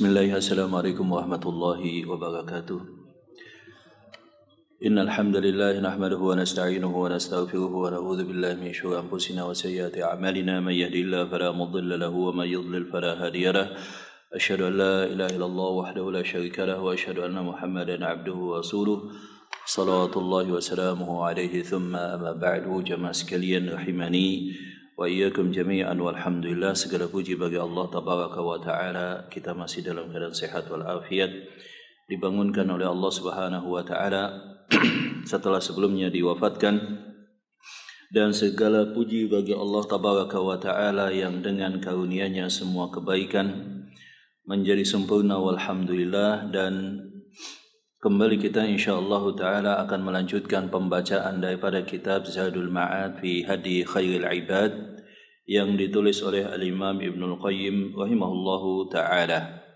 Bismillahirrahmanirrahim. Assalamualaikum warahmatullahi wabarakatuh. Innal hamdalillah nahmaduhu wa nasta'inuhu wa nastaghfiruhu wa na'udzu billahi min shururi anfusina wa sayyiati a'malina may yahdihillahu fala mudilla lahu wa may yudlil fala hadiya lahu. Asyhadu an la ilaha illallah wahdahu la syarika lahu wa asyhadu anna Muhammadan 'abduhu wa rasuluh. Shalawatullahi wa salamuhu alaihi thumma amma ba'du. Jamaah sekalian rahimani wa iyyakum jami'an walhamdulillah. Segala puji bagi Allah tabaraka wa taala. Kita masih dalam keadaan sehat wal afiat, dibangunkan oleh Allah Subhanahu wa taala setelah sebelumnya diwafatkan, dan segala puji bagi Allah tabaraka wa taala yang dengan karunia-Nya semua kebaikan menjadi sempurna walhamdulillah. Dan kembali kita insyaallah taala akan melanjutkan pembacaan daripada kitab Zadul Ma'ad fi Hadi Khairil Ibad yang ditulis oleh Al-Imam Ibnul Qayyim rahimahullahu taala.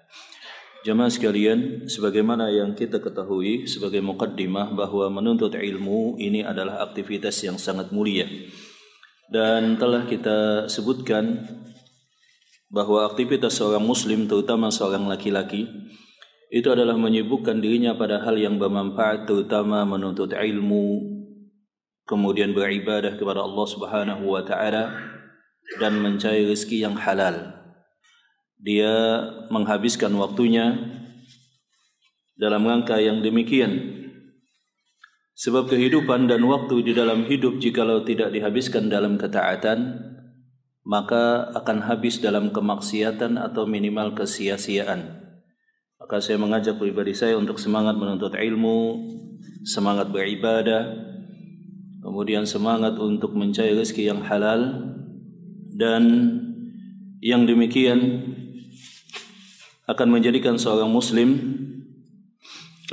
Jemaah sekalian, sebagaimana yang kita ketahui sebagai muqaddimah bahwa menuntut ilmu ini adalah aktivitas yang sangat mulia, dan telah kita sebutkan bahwa aktivitas seorang muslim, terutama seorang laki-laki, itu adalah menyibukkan dirinya pada hal yang bermanfaat, terutama menuntut ilmu, kemudian beribadah kepada Allah Subhanahu wa taala, dan mencari rezeki yang halal. Dia menghabiskan waktunya dalam rangka yang demikian, sebab kehidupan dan waktu di dalam hidup jikalau tidak dihabiskan dalam ketaatan, maka akan habis dalam kemaksiatan atau minimal kesia-siaan. Maka saya mengajak pribadi saya untuk semangat menuntut ilmu, semangat beribadah, kemudian semangat untuk mencari rezeki yang halal, dan yang demikian akan menjadikan seorang muslim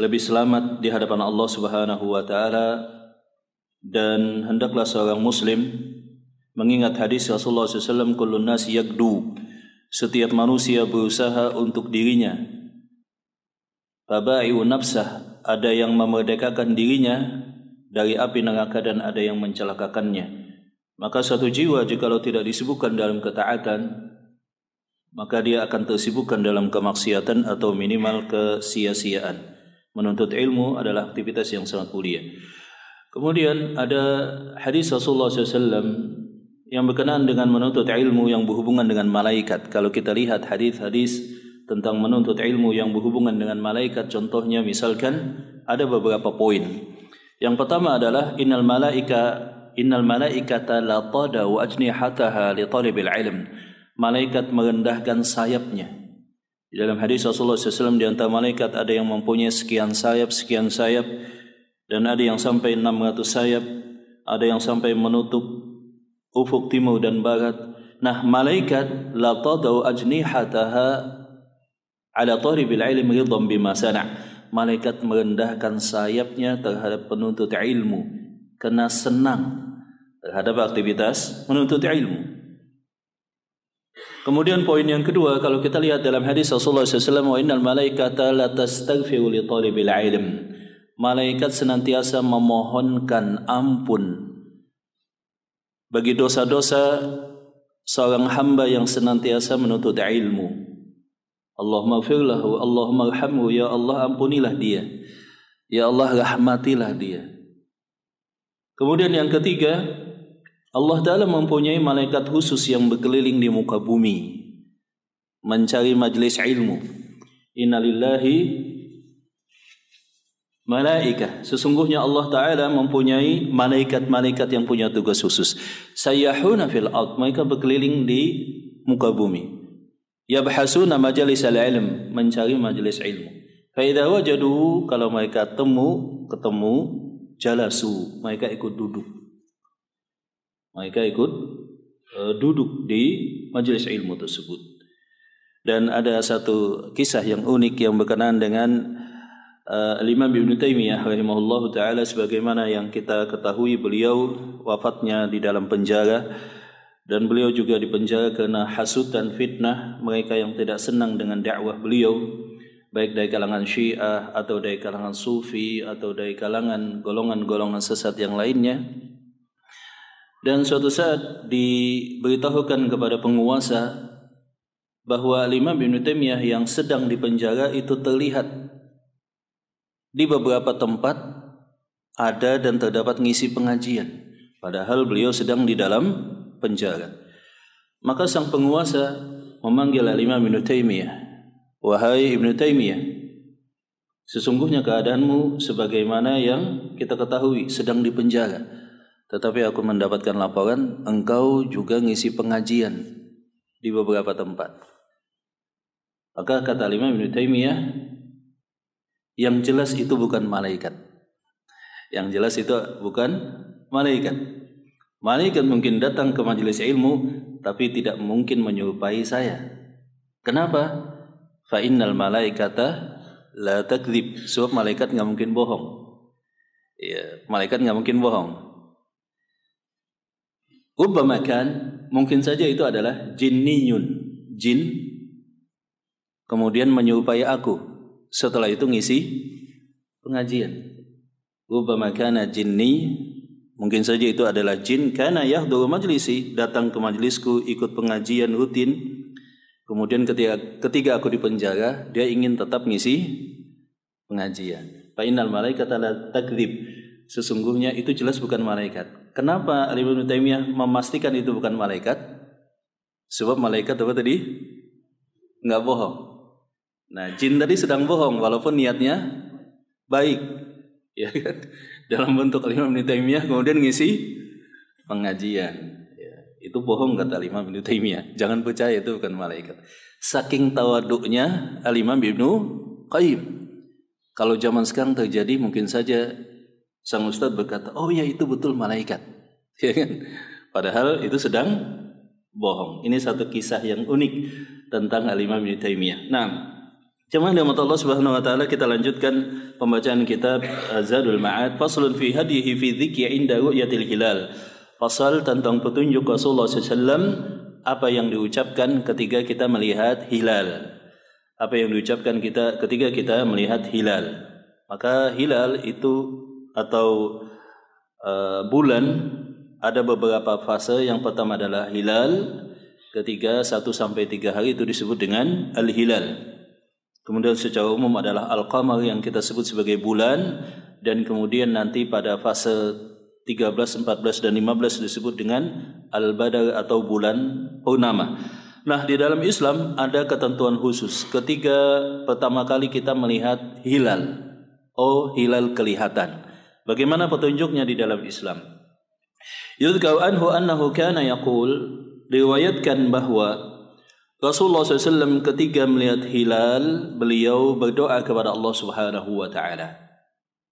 lebih selamat di hadapan Allah Subhanahu wa taala. Dan hendaklah seorang muslim mengingat hadis Rasulullah SAW, kullun nas yagdu, setiap manusia berusaha untuk dirinya. Faba'i'u nafsah, ada yang memerdekakan dirinya dari api neraka dan ada yang mencelakakannya. Maka suatu jiwa jikalau tidak disibukkan dalam ketaatan, maka dia akan tersibukkan dalam kemaksiatan atau minimal kesia-siaan. Menuntut ilmu adalah aktivitas yang sangat mulia. Kemudian ada hadis Rasulullah SAW yang berkenaan dengan menuntut ilmu yang berhubungan dengan malaikat. Kalau kita lihat hadis-hadis tentang menuntut ilmu yang berhubungan dengan malaikat, contohnya misalkan ada beberapa poin. Yang pertama adalah innal malaikata la tadau ajnihataha li talibil ilm. Malaikat merendahkan sayapnya. Di dalam hadis Rasulullah SAW, di antara malaikat ada yang mempunyai sekian sayap, dan ada yang sampai 600 sayap, ada yang sampai menutup ufuk timur dan barat. Nah, malaikat la tadau ajnihataha ala talibil ilm ridhan bima sana'. Malaikat merendahkan sayapnya terhadap penuntut ilmu karena senang terhadap aktivitas menuntut ilmu. Kemudian poin yang kedua, kalau kita lihat dalam hadis Rasulullah SAW, wa innal malaikata la tastaghfiru li talibil ilm. Malaikat senantiasa memohonkan ampun bagi dosa-dosa seorang hamba yang senantiasa menuntut ilmu. Allahumma ighfir lahu, Allahumma arhamhu, ya Allah ampunilah dia, ya Allah rahmatilah dia. Kemudian yang ketiga, Allah Ta'ala mempunyai malaikat khusus yang berkeliling di muka bumi mencari majlis ilmu. Innalillahi malaikah, sesungguhnya Allah Ta'ala mempunyai malaikat-malaikat yang punya tugas khusus. Sayyahuna fil ard, mereka berkeliling di muka bumi. Yabhasuna majalis al-ilm, mencari majlis ilmu. Fa idza wajadu, kalau mereka ketemu jalasu, mereka ikut duduk. Mereka ikut duduk di majelis ilmu tersebut. Dan ada satu kisah yang unik yang berkenaan dengan Imam Ibn Taimiyah rahimahullahu ta'ala. Sebagaimana yang kita ketahui, beliau wafatnya di dalam penjara, dan beliau juga dipenjara karena hasud dan fitnah mereka yang tidak senang dengan dakwah beliau, baik dari kalangan Syiah atau dari kalangan Sufi atau dari kalangan golongan-golongan sesat yang lainnya. Dan suatu saat diberitahukan kepada penguasa bahwa Imam Ibnu Taimiyah yang sedang dipenjara itu terlihat di beberapa tempat ada dan terdapat ngisi pengajian, padahal beliau sedang di dalam penjara. Maka sang penguasa memanggil Imam Ibnu Taimiyah, "Wahai Ibnu Taimiyah, sesungguhnya keadaanmu sebagaimana yang kita ketahui, sedang di penjara. Tetapi aku mendapatkan laporan engkau juga ngisi pengajian di beberapa tempat." Maka kata Imam Ibnu Taimiyah, yang jelas itu bukan malaikat. Yang jelas itu bukan malaikat. Malaikat mungkin datang ke majelis ilmu, tapi tidak mungkin menyerupai saya. Kenapa? Fa innal malaikata la takdzib. Sebab malaikat nggak mungkin bohong. Ya, malaikat nggak mungkin bohong. Rubbama kan, mungkin saja itu adalah jinniyun, jin, kemudian menyerupai aku. Setelah itu ngisi pengajian. Rubbama kana jinni, mungkin saja itu adalah jin, kana yahduru majlisi, datang ke majlisku, ikut pengajian rutin. Kemudian ketika aku di penjara, dia ingin tetap ngisi pengajian. Fa innal malaikata la takdzib. Sesungguhnya itu jelas bukan malaikat. Kenapa Ibnu Taimiyah memastikan itu bukan malaikat? Sebab malaikat apa tadi? Enggak bohong. Nah, jin tadi sedang bohong walaupun niatnya baik. Ya kan? Dalam bentuk Imam Ibnu Taimiyah kemudian ngisi pengajian. Ya, itu bohong kata Imam Ibnu Taimiyah. Jangan percaya itu bukan malaikat. Saking tawaduknya Imam Ibnu Qayyim. Kalau zaman sekarang terjadi mungkin saja sang ustadz berkata, "Oh ya, itu betul malaikat." Ya kan? Padahal itu sedang bohong. Ini satu kisah yang unik tentang Imam Ibnu Taimiyah. Nah, jemaah rahmat Allah Subhanahu wa taala, kita lanjutkan pembacaan kitab Zadul Ma'ad, faslun fi hadihi fi dzikri inda ru'yatil hilal. Fasal tentang petunjuk Rasulullah SAW, apa yang diucapkan ketika kita melihat hilal. Apa yang diucapkan kita ketika kita melihat hilal. Maka hilal itu atau bulan ada beberapa fase. Yang pertama adalah hilal, ketiga 1 sampai 3 hari itu disebut dengan al-hilal. Kemudian secara umum adalah al-qamar yang kita sebut sebagai bulan, dan kemudian nanti pada fase 13, 14 dan 15 disebut dengan al-badar atau bulan purnama. Nah, di dalam Islam ada ketentuan khusus ketika pertama kali kita melihat hilal. Oh, hilal kelihatan. Bagaimana petunjuknya di dalam Islam? Yudhkaru anhu annahu kana yaqul, diriwayatkan bahwa Rasulullah SAW ketika melihat hilal, beliau berdoa kepada Allah Subhanahu wa taala.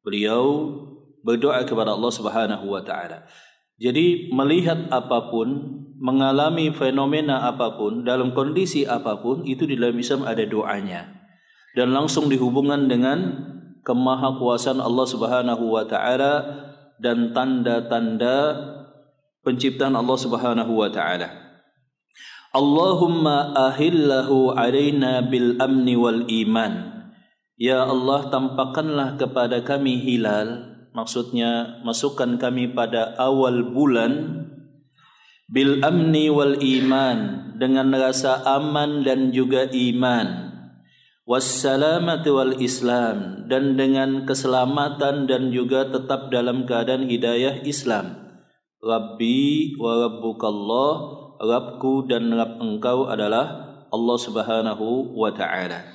Beliau berdoa kepada Allah Subhanahu wa taala. Jadi melihat apapun, mengalami fenomena apapun, dalam kondisi apapun, itu di dalam Islam ada doanya. Dan langsung dihubungkan dengan kemahakuasaan Allah Subhanahu wa taala dan tanda-tanda penciptaan Allah Subhanahu wa taala. Allahumma ahillahu alaina bil amni wal iman. Ya Allah, tampakkanlah kepada kami hilal, maksudnya masukkan kami pada awal bulan, bil amni wal iman, dengan rasa aman dan juga iman, wassalamati wal islam, dan dengan keselamatan dan juga tetap dalam keadaan hidayah Islam. Rabbi wa rabbukallah, Rabbku dan Rabb engkau adalah Allah Subhanahu wa ta'ala.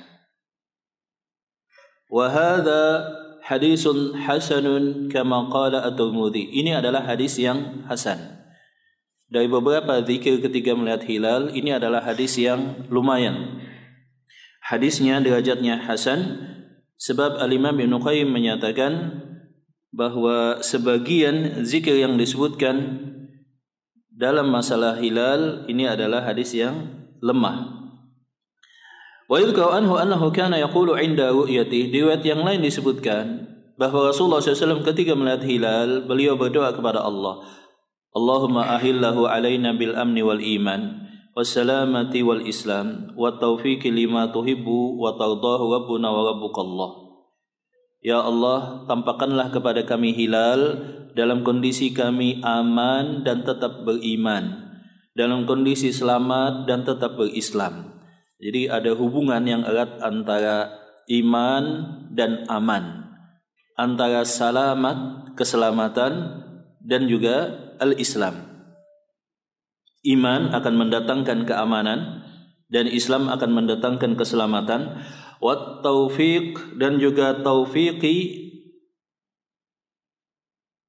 Wa hadha hadisun hasanun kama qala at-Tirmidzi. Ini adalah hadis yang hasan. Dari beberapa zikir ketika melihat hilal, ini adalah hadis yang lumayan. Hadisnya derajatnya hasan, sebab Al-Imam Ibnu Qayyim menyatakan bahwa sebagian zikir yang disebutkan dalam masalah hilal ini adalah hadis yang lemah. Wa yudhkaru anhu annahu kana yaqulu 'inda ru'yatihi. Di riwayat yang lain disebutkan bahwa Rasulullah SAW ketika melihat hilal, beliau berdoa kepada Allah, Allahumma ahillahu alaina bil amni wal iman wassalamati wal islam wa taufiqi lima tuhibbu wa tardahu rabbuna wa rabbukallah. Ya Allah, tampakkanlah kepada kami hilal dalam kondisi kami aman dan tetap beriman, dalam kondisi selamat dan tetap berislam, Jadi ada hubungan yang erat antara iman dan aman, antara salamat, keselamatan, dan juga al-Islam. Iman akan mendatangkan keamanan dan Islam akan mendatangkan keselamatan. Wat taufiq, dan juga taufiqi.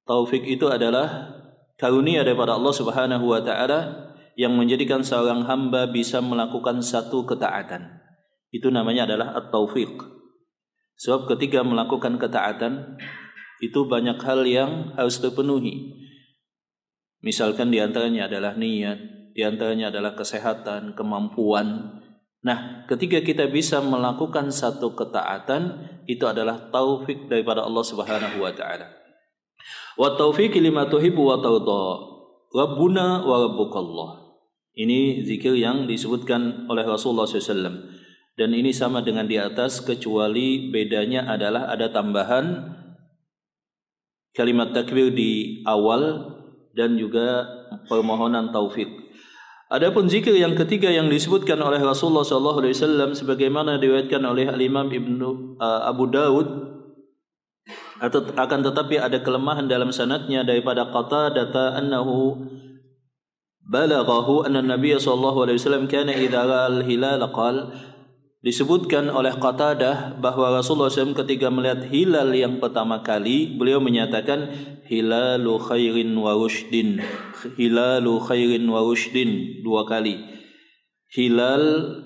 Taufik itu adalah karunia daripada Allah Subhanahu wa taala yang menjadikan seorang hamba bisa melakukan satu ketaatan. Itu namanya adalah at-taufiq. Sebab ketika melakukan ketaatan itu banyak hal yang harus terpenuhi. Misalkan di antaranya adalah niat, di antaranya adalah kesehatan, kemampuan. Nah, ketika kita bisa melakukan satu ketaatan, itu adalah taufik daripada Allah Subhanahu wa taala. Wa taufiqi lima tuhibbu wa tarda. Rabbuna wa rabbukallah. Ini zikir yang disebutkan oleh Rasulullah SAW. Dan ini sama dengan di atas, kecuali bedanya adalah ada tambahan kalimat takbir di awal dan juga permohonan taufik. Adapun zikir yang ketiga yang disebutkan oleh Rasulullah SAW sebagaimana diriwayatkan oleh Al-Imam Abu Dawud, akan tetapi ada kelemahan dalam sanadnya daripada Qatadah annahu balaghahu anna Nabiy sallallahu alaihi wasallam kana idza ra'al hilal qala. Disebutkan oleh Qatadah bahwa Rasulullah SAW ketika melihat hilal yang pertama kali, beliau menyatakan hilalu khairin wa rushdin, hilalu khairin wa rushdin, dua kali. Hilal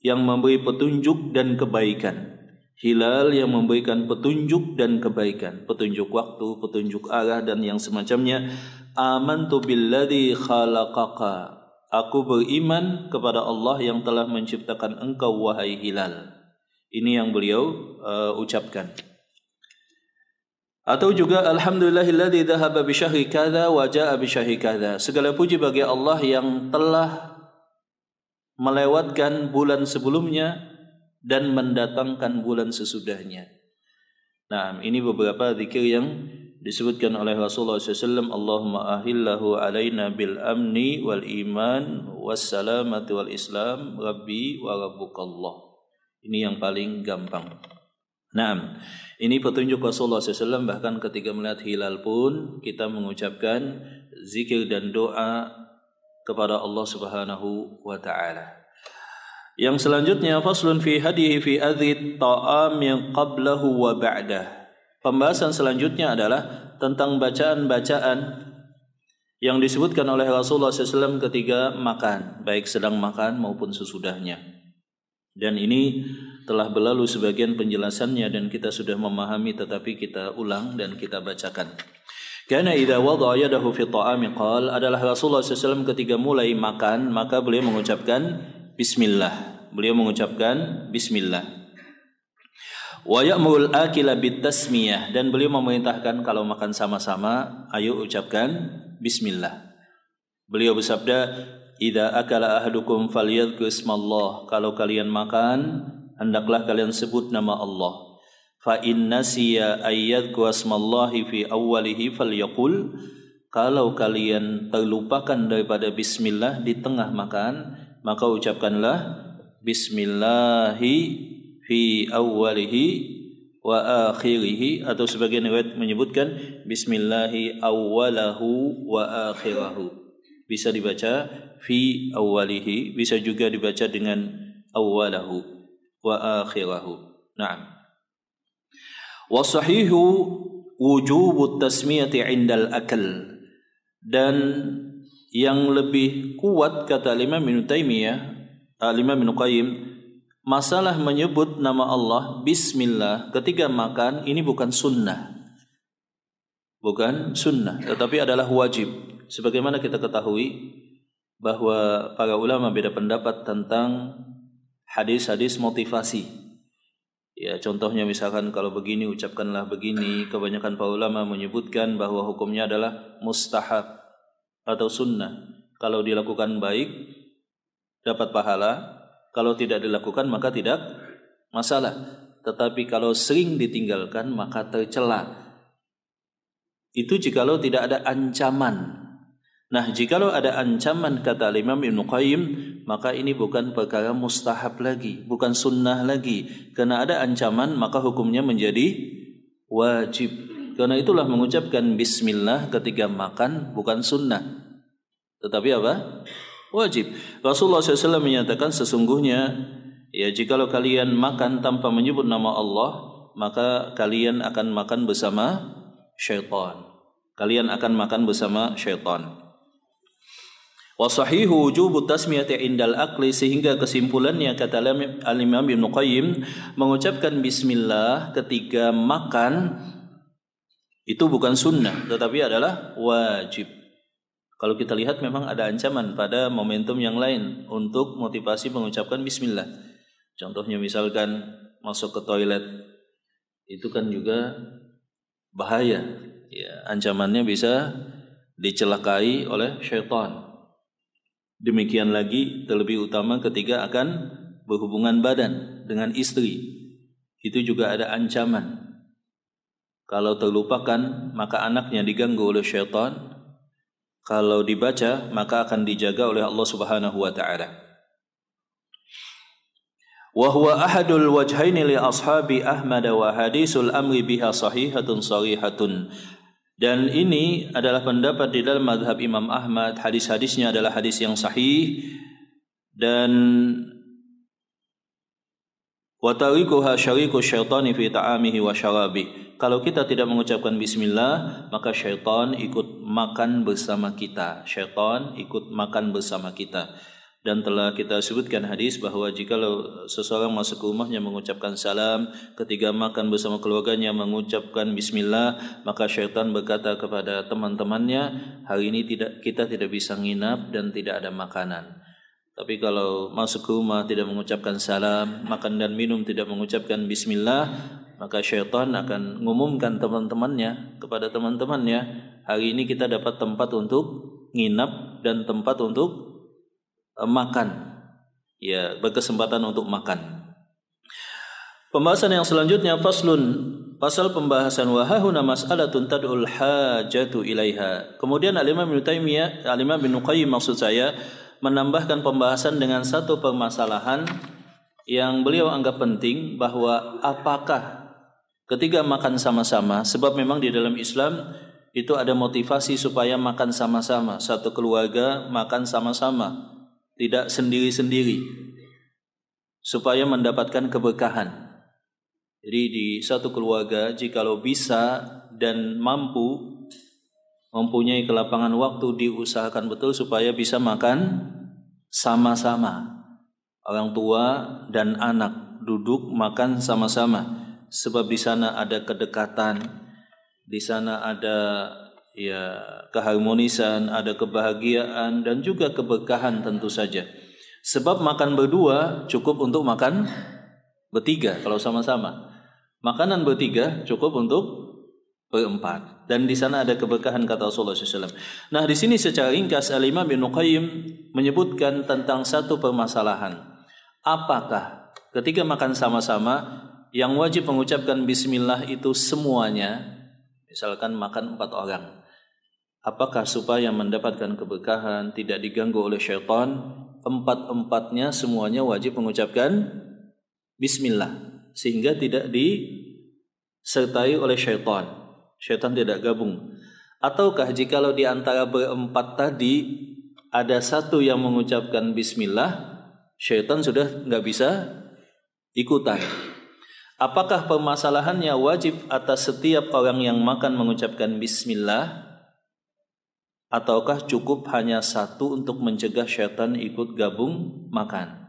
yang memberi petunjuk dan kebaikan. Hilal yang memberikan petunjuk dan kebaikan, petunjuk waktu, petunjuk arah dan yang semacamnya. Amantu billadzi khalaqaka. Aku beriman kepada Allah yang telah menciptakan engkau wahai hilal. Ini yang beliau ucapkan. Atau juga alhamdulillahilladzi dhahaba bi syahri kadza wa jaa bi syahri kadza. Segala puji bagi Allah yang telah melewatkan bulan sebelumnya dan mendatangkan bulan sesudahnya. Nah, ini beberapa zikir yang disebutkan oleh Rasulullah SAW. Allahumma ahillahu alaina bil amni wal iman was salamati wal islam rabbi wa rabbukallah. Ini yang paling gampang. Nah, ini petunjuk Rasulullah SAW. Bahkan ketika melihat hilal pun kita mengucapkan zikir dan doa kepada Allah Subhanahu wa taala. Yang selanjutnya faslun fi hadihi fi adhi ta'am yang qablahu wa ba'dah. Pembahasan selanjutnya adalah tentang bacaan-bacaan yang disebutkan oleh Rasulullah SAW ketika makan, baik sedang makan maupun sesudahnya. Dan ini telah berlalu sebagian penjelasannya dan kita sudah memahami, tetapi kita ulang dan kita bacakan. Karena idza wada'a yadahu fi ta'ami qala, adalah Rasulullah SAW ketika mulai makan maka beliau mengucapkan bismillah. Beliau mengucapkan bismillah. Wa ya'murul akila bitasmiyah, dan beliau memerintahkan kalau makan sama-sama ayo ucapkan bismillah. Beliau bersabda, idza akala ahadukum falyadhkur ismallah. Kalau kalian makan hendaklah kalian sebut nama Allah. Fa in nasiya ayyadhkur ismallahi fi awwalihi falyaqul. Kalau kalian terlupakan daripada bismillah di tengah makan, maka ucapkanlah bismillahi fi awwalihi wa akhirihi, atau sebagian riwayat menyebutkan bismillahi awwalahu wa akhirahu. Bisa dibaca fi awwalihi, bisa juga dibaca dengan awwalahu wa akhirahu. Naam. Wa sahihu wujubut tasmiyati 'indal akal. Dan yang lebih kuat kata Imam Ibnu Taimiyah, Imam Ibnu Qayyim, masalah menyebut nama Allah bismillah ketika makan ini bukan sunnah. Bukan sunnah, tetapi adalah wajib. Sebagaimana kita ketahui bahwa para ulama beda pendapat tentang hadis-hadis motivasi. Ya, contohnya misalkan kalau begini ucapkanlah begini. Kebanyakan para ulama menyebutkan bahwa hukumnya adalah mustahab atau sunnah. Kalau dilakukan baik dapat pahala, kalau tidak dilakukan maka tidak masalah. Tetapi kalau sering ditinggalkan maka tercela. Itu jikalau tidak ada ancaman. Nah, jikalau ada ancaman kata Imam Ibnu Qayyim, maka ini bukan perkara mustahab lagi, bukan sunnah lagi. Karena ada ancaman, maka hukumnya menjadi wajib. Karena itulah mengucapkan bismillah ketika makan bukan sunnah, tetapi apa? Wajib. Rasulullah SAW menyatakan sesungguhnya ya jikalau kalian makan tanpa menyebut nama Allah, maka kalian akan makan bersama syaitan. Kalian akan makan bersama syaitan. Wa sahihu wujubu tasmiyati indal akli, sehingga kesimpulannya kata Al-Imam Ibnu Qayyim, mengucapkan bismillah ketika makan itu bukan sunnah tetapi adalah wajib. Kalau kita lihat memang ada ancaman pada momentum yang lain untuk motivasi mengucapkan bismillah. Contohnya misalkan masuk ke toilet, itu kan juga bahaya. Ya, ancamannya bisa dicelakai oleh syaitan. Demikian lagi terlebih utama ketika akan berhubungan badan dengan istri. Itu juga ada ancaman. Kalau terlupakan maka anaknya diganggu oleh syaitan. Kalau dibaca maka akan dijaga oleh Allah Subhanahu wa taala. Wa huwa ahadul wajhaini li ashabi Ahmad wa hadisul amri biha sahihatun sharihatun. Dan ini adalah pendapat di dalam mazhab Imam Ahmad. Hadis-hadisnya adalah hadis yang sahih. Dan wa tarikuha syariku syaitani fi ta'amihi wa syarabi. Kalau kita tidak mengucapkan bismillah, maka syaitan ikut makan bersama kita. Syaitan ikut makan bersama kita. Dan telah kita sebutkan hadis bahwa jikalau seseorang masuk ke rumahnya mengucapkan salam, ketika makan bersama keluarganya mengucapkan bismillah, maka syaitan berkata kepada teman-temannya, hari ini kita tidak bisa nginap dan tidak ada makanan. Tapi kalau masuk ke rumah tidak mengucapkan salam, makan dan minum tidak mengucapkan bismillah, maka syaitan akan mengumumkan teman-temannya kepada teman-temannya, hari ini kita dapat tempat untuk nginap dan tempat untuk makan, ya, berkesempatan untuk makan. Pembahasan yang selanjutnya faslun, pasal pembahasan wahahuna mas'alatun tad'ul hajatu ilaiha. Kemudian Al-Imam Ibnu Taimiyah, Al-Imam Ibnu Qayyim maksud saya, menambahkan pembahasan dengan satu permasalahan yang beliau anggap penting, bahwa apakah ketika makan sama-sama, sebab memang di dalam Islam itu ada motivasi supaya makan sama-sama, satu keluarga makan sama-sama, tidak sendiri-sendiri, supaya mendapatkan keberkahan. Jadi di satu keluarga jikalau bisa dan mempunyai kelapangan waktu, diusahakan betul supaya bisa makan sama-sama. Orang tua dan anak duduk makan sama-sama, sebab di sana ada kedekatan, di sana ada ya keharmonisan, ada kebahagiaan dan juga keberkahan tentu saja. Sebab makan berdua cukup untuk makan bertiga kalau sama-sama. Makanan bertiga cukup untuk berempat. Dan di sana ada keberkahan kata Rasulullah SAW. Nah, di sini secara ringkas Al-Imam Ibnu Qayyim menyebutkan tentang satu permasalahan. Apakah ketika makan sama-sama yang wajib mengucapkan bismillah itu semuanya, misalkan makan 4 orang, apakah supaya mendapatkan keberkahan, tidak diganggu oleh syaitan, 4-empatnya semuanya wajib mengucapkan bismillah, sehingga tidak disertai oleh syaitan. Syaitan tidak gabung. Ataukah jikalau di antara berempat tadi ada satu yang mengucapkan bismillah, syaitan sudah nggak bisa ikutan. Apakah permasalahannya wajib atas setiap orang yang makan mengucapkan bismillah, ataukah cukup hanya satu untuk mencegah syaitan ikut gabung makan?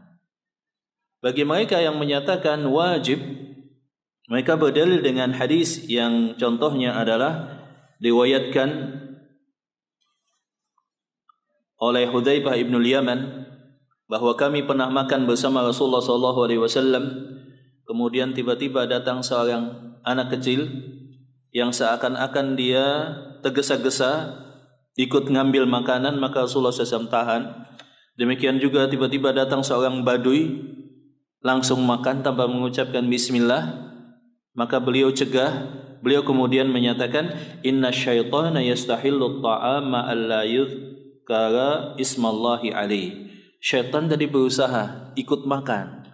Bagi mereka yang menyatakan wajib, mereka berdalil dengan hadis yang contohnya adalah diriwayatkan oleh Hudzaifah ibn Yaman, bahwa kami pernah makan bersama Rasulullah SAW. Kemudian tiba-tiba datang seorang anak kecil yang seakan-akan dia tergesa-gesa ikut ngambil makanan, maka Rasulullah SAW tahan. Demikian juga tiba-tiba datang seorang badui langsung makan tanpa mengucapkan bismillah, maka beliau cegah. Beliau kemudian menyatakan, inna syaitana yastahillu ta'ama dzukara ismallahi alaih. Syaitan tadi berusaha ikut makan.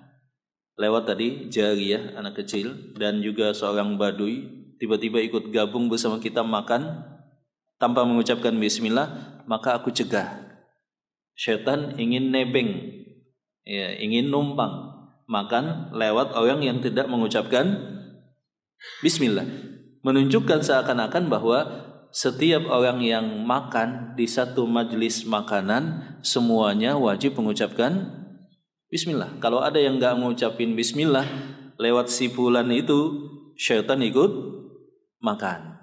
Lewat tadi jariyah, anak kecil, dan juga seorang badui tiba-tiba ikut gabung bersama kita makan tanpa mengucapkan bismillah, maka aku cegah. Syaitan ingin nebeng, ya, ingin numpang makan lewat orang yang tidak mengucapkan bismillah. Menunjukkan seakan-akan bahwa setiap orang yang makan di satu majelis makanan semuanya wajib mengucapkan bismillah. Kalau ada yang enggak mengucapin bismillah lewat si fulan itu, syaitan ikut makan.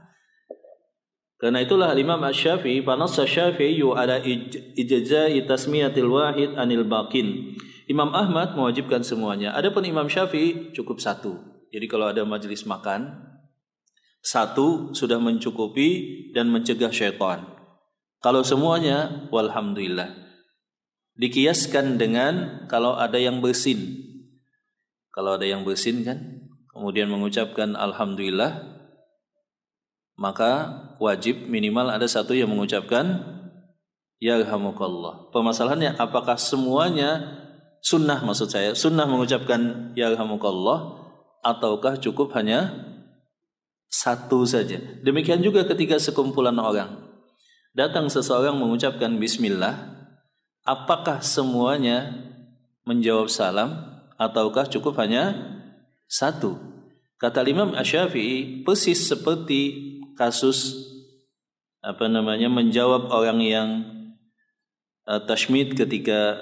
Karena itulah Imam Asy-Syafi'i, panassa Syafi'i ala ijza'i tasmiyatil wahid anil baqin. Imam Ahmad mewajibkan semuanya. Adapun Imam Syafi'i cukup satu. Jadi kalau ada majelis makan, satu sudah mencukupi dan mencegah syaitan. Kalau semuanya, walhamdulillah. Dikiaskan dengan kalau ada yang bersin. Kalau ada yang bersin kan, kemudian mengucapkan alhamdulillah, maka wajib minimal ada satu yang mengucapkan yarhamukallah. Permasalahannya apakah semuanya sunnah, maksud saya sunnah mengucapkan yarhamukallah ataukah cukup hanya satu saja. Demikian juga ketika sekumpulan orang datang seseorang mengucapkan bismillah, apakah semuanya menjawab salam ataukah cukup hanya satu? Kata Imam Asy-Syafi'i persis seperti kasus menjawab orang yang tashmid ketika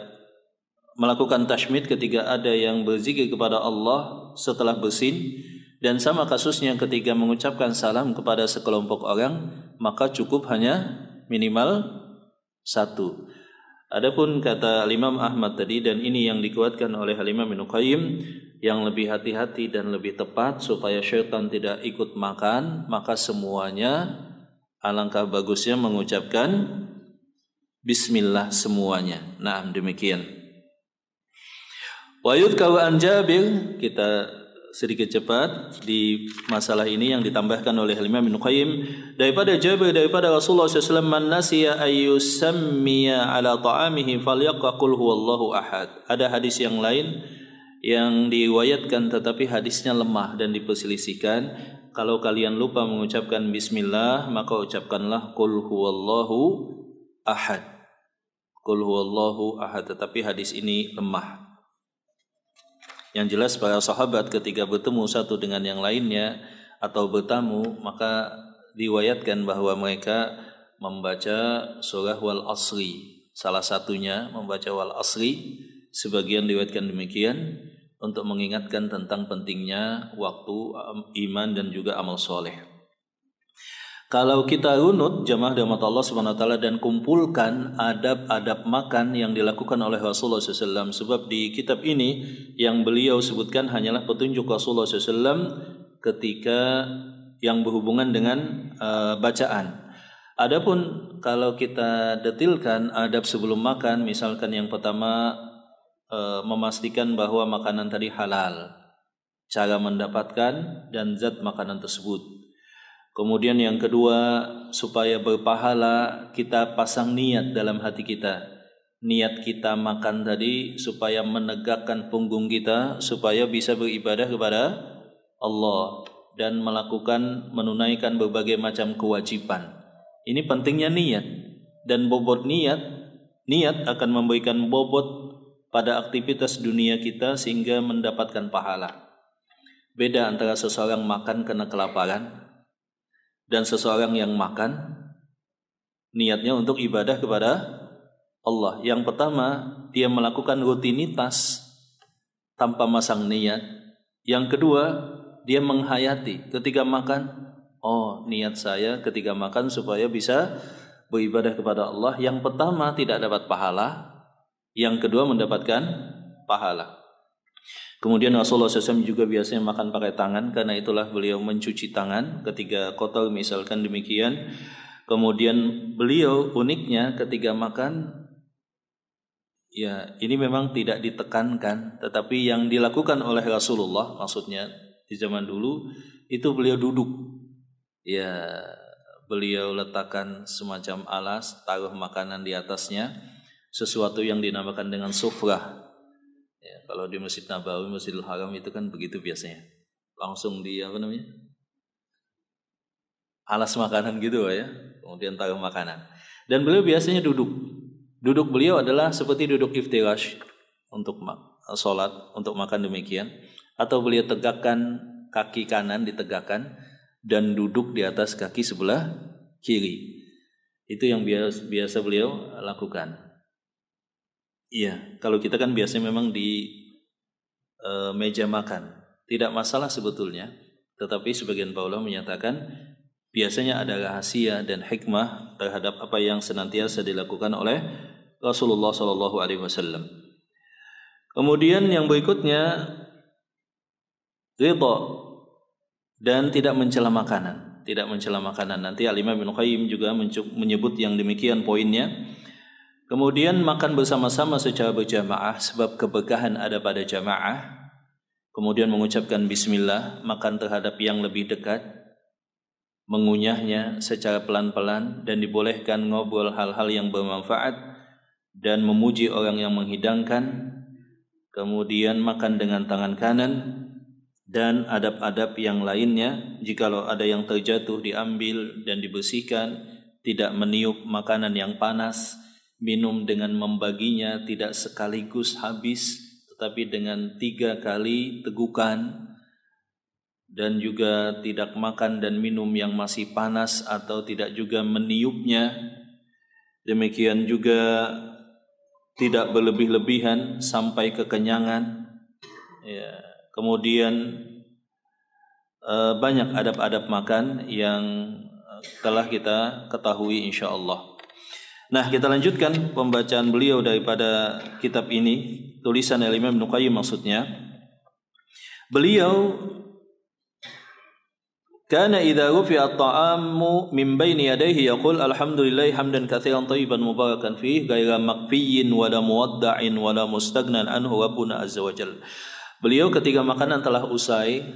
melakukan tashmid ketika ada yang berzikir kepada Allah setelah bersin, dan sama kasusnya ketika mengucapkan salam kepada sekelompok orang, maka cukup hanya minimal satu. Adapun kata Imam Ahmad tadi, dan ini yang dikuatkan oleh Imam Ibnu Qayyim, yang lebih hati-hati dan lebih tepat supaya syaitan tidak ikut makan, maka semuanya alangkah bagusnya mengucapkan bismillah semuanya. Nah, demikian. Wa yudhkaru an Jabir, kita sedikit cepat di masalah ini yang ditambahkan oleh Imam Ibnu Qayyim daripada Jabir, daripada Rasulullah SAW, man nasiya ayyusammiya ala ta'amihi falyaqul huwallahu ahad. Ada hadis yang lain yang diriwayatkan tetapi hadisnya lemah dan diperselisihkan. Kalau kalian lupa mengucapkan bismillah, maka ucapkanlah qul huwallahu ahad. Qul huwallahu ahad, tetapi hadis ini lemah. Yang jelas para sahabat ketika bertemu satu dengan yang lainnya atau bertamu, maka diriwayatkan bahwa mereka membaca surah Wal Asri. Salah satunya membaca Wal Asri, sebagian diriwayatkan demikian untuk mengingatkan tentang pentingnya waktu, iman dan juga amal soleh. Kalau kita runut jamaah rahmat Allah Subhanahu wa taala dan kumpulkan adab-adab makan yang dilakukan oleh Rasulullah SAW, sebab di kitab ini yang beliau sebutkan hanyalah petunjuk Rasulullah SAW ketika yang berhubungan dengan bacaan. Adapun kalau kita detilkan adab sebelum makan, misalkan yang pertama memastikan bahwa makanan tadi halal, cara mendapatkan dan zat makanan tersebut. Kemudian yang kedua, supaya berpahala kita pasang niat dalam hati kita. Niat kita makan tadi supaya menegakkan punggung kita, supaya bisa beribadah kepada Allah dan menunaikan berbagai macam kewajiban. Ini pentingnya niat, dan bobot niat akan memberikan bobot pada aktivitas dunia kita sehingga mendapatkan pahala. Beda antara seseorang makan karena kelaparan dan seseorang yang makan niatnya untuk ibadah kepada Allah. Yang pertama, dia melakukan rutinitas tanpa masang niat. Yang kedua, dia menghayati ketika makan, oh niat saya ketika makan supaya bisa beribadah kepada Allah. Yang pertama tidak dapat pahala, yang kedua mendapatkan pahala. Kemudian Rasulullah SAW juga biasanya makan pakai tangan, karena itulah beliau mencuci tangan ketika kotor misalkan demikian. Kemudian beliau uniknya ketika makan, ya ini memang tidak ditekankan, tetapi yang dilakukan oleh Rasulullah, maksudnya di zaman dulu itu beliau duduk. Ya beliau letakkan semacam alas, taruh makanan di atasnya, sesuatu yang dinamakan dengan sufrah. Ya, kalau di Masjid Nabawi, Masjidil Haram itu kan begitu biasanya. Langsung di alas makanan gitu ya, kemudian taruh makanan. Dan beliau biasanya duduk. Duduk beliau adalah seperti duduk iftirash untuk sholat, untuk makan demikian. Atau beliau tegakkan kaki kanan ditegakkan dan duduk di atas kaki sebelah kiri. Itu yang biasa beliau lakukan. Iya, kalau kita kan biasanya memang di meja makan. Tidak masalah sebetulnya, tetapi sebagian para ulama menyatakan biasanya ada rahasia dan hikmah terhadap apa yang senantiasa dilakukan oleh Rasulullah SAW. Kemudian yang berikutnya, ridha dan tidak mencela makanan. Tidak mencela makanan. Nanti Al-Imam Ibnu Qayyim juga menyebut yang demikian poinnya. Kemudian makan bersama-sama secara berjamaah sebab keberkahan ada pada jamaah. Kemudian mengucapkan bismillah, makan terhadap yang lebih dekat, mengunyahnya secara pelan-pelan dan dibolehkan ngobrol hal-hal yang bermanfaat dan memuji orang yang menghidangkan. Kemudian makan dengan tangan kanan dan adab-adab yang lainnya. Jikalau ada yang terjatuh diambil dan dibersihkan, tidak meniup makanan yang panas, minum dengan membaginya tidak sekaligus habis, tetapi dengan 3 kali tegukan, dan juga tidak makan dan minum yang masih panas atau tidak juga meniupnya. Demikian juga tidak berlebih-lebihan sampai kekenyangan. Ya. Kemudian banyak adab-adab makan yang telah kita ketahui insyaallah. Nah, kita lanjutkan pembacaan beliau daripada kitab ini, tulisan Imam Ibnu Qayyim maksudnya. Beliau kana idza rufi'a at-ta'amu min baini yadayhi yaqul alhamdulillahi hamdan katsiran thayyiban mubarakan fihi ghaira maqfiyyin wa la muwadda'in wa la mustaghnan anhu rabbuna azza wa jalla. Beliau ketika makanan telah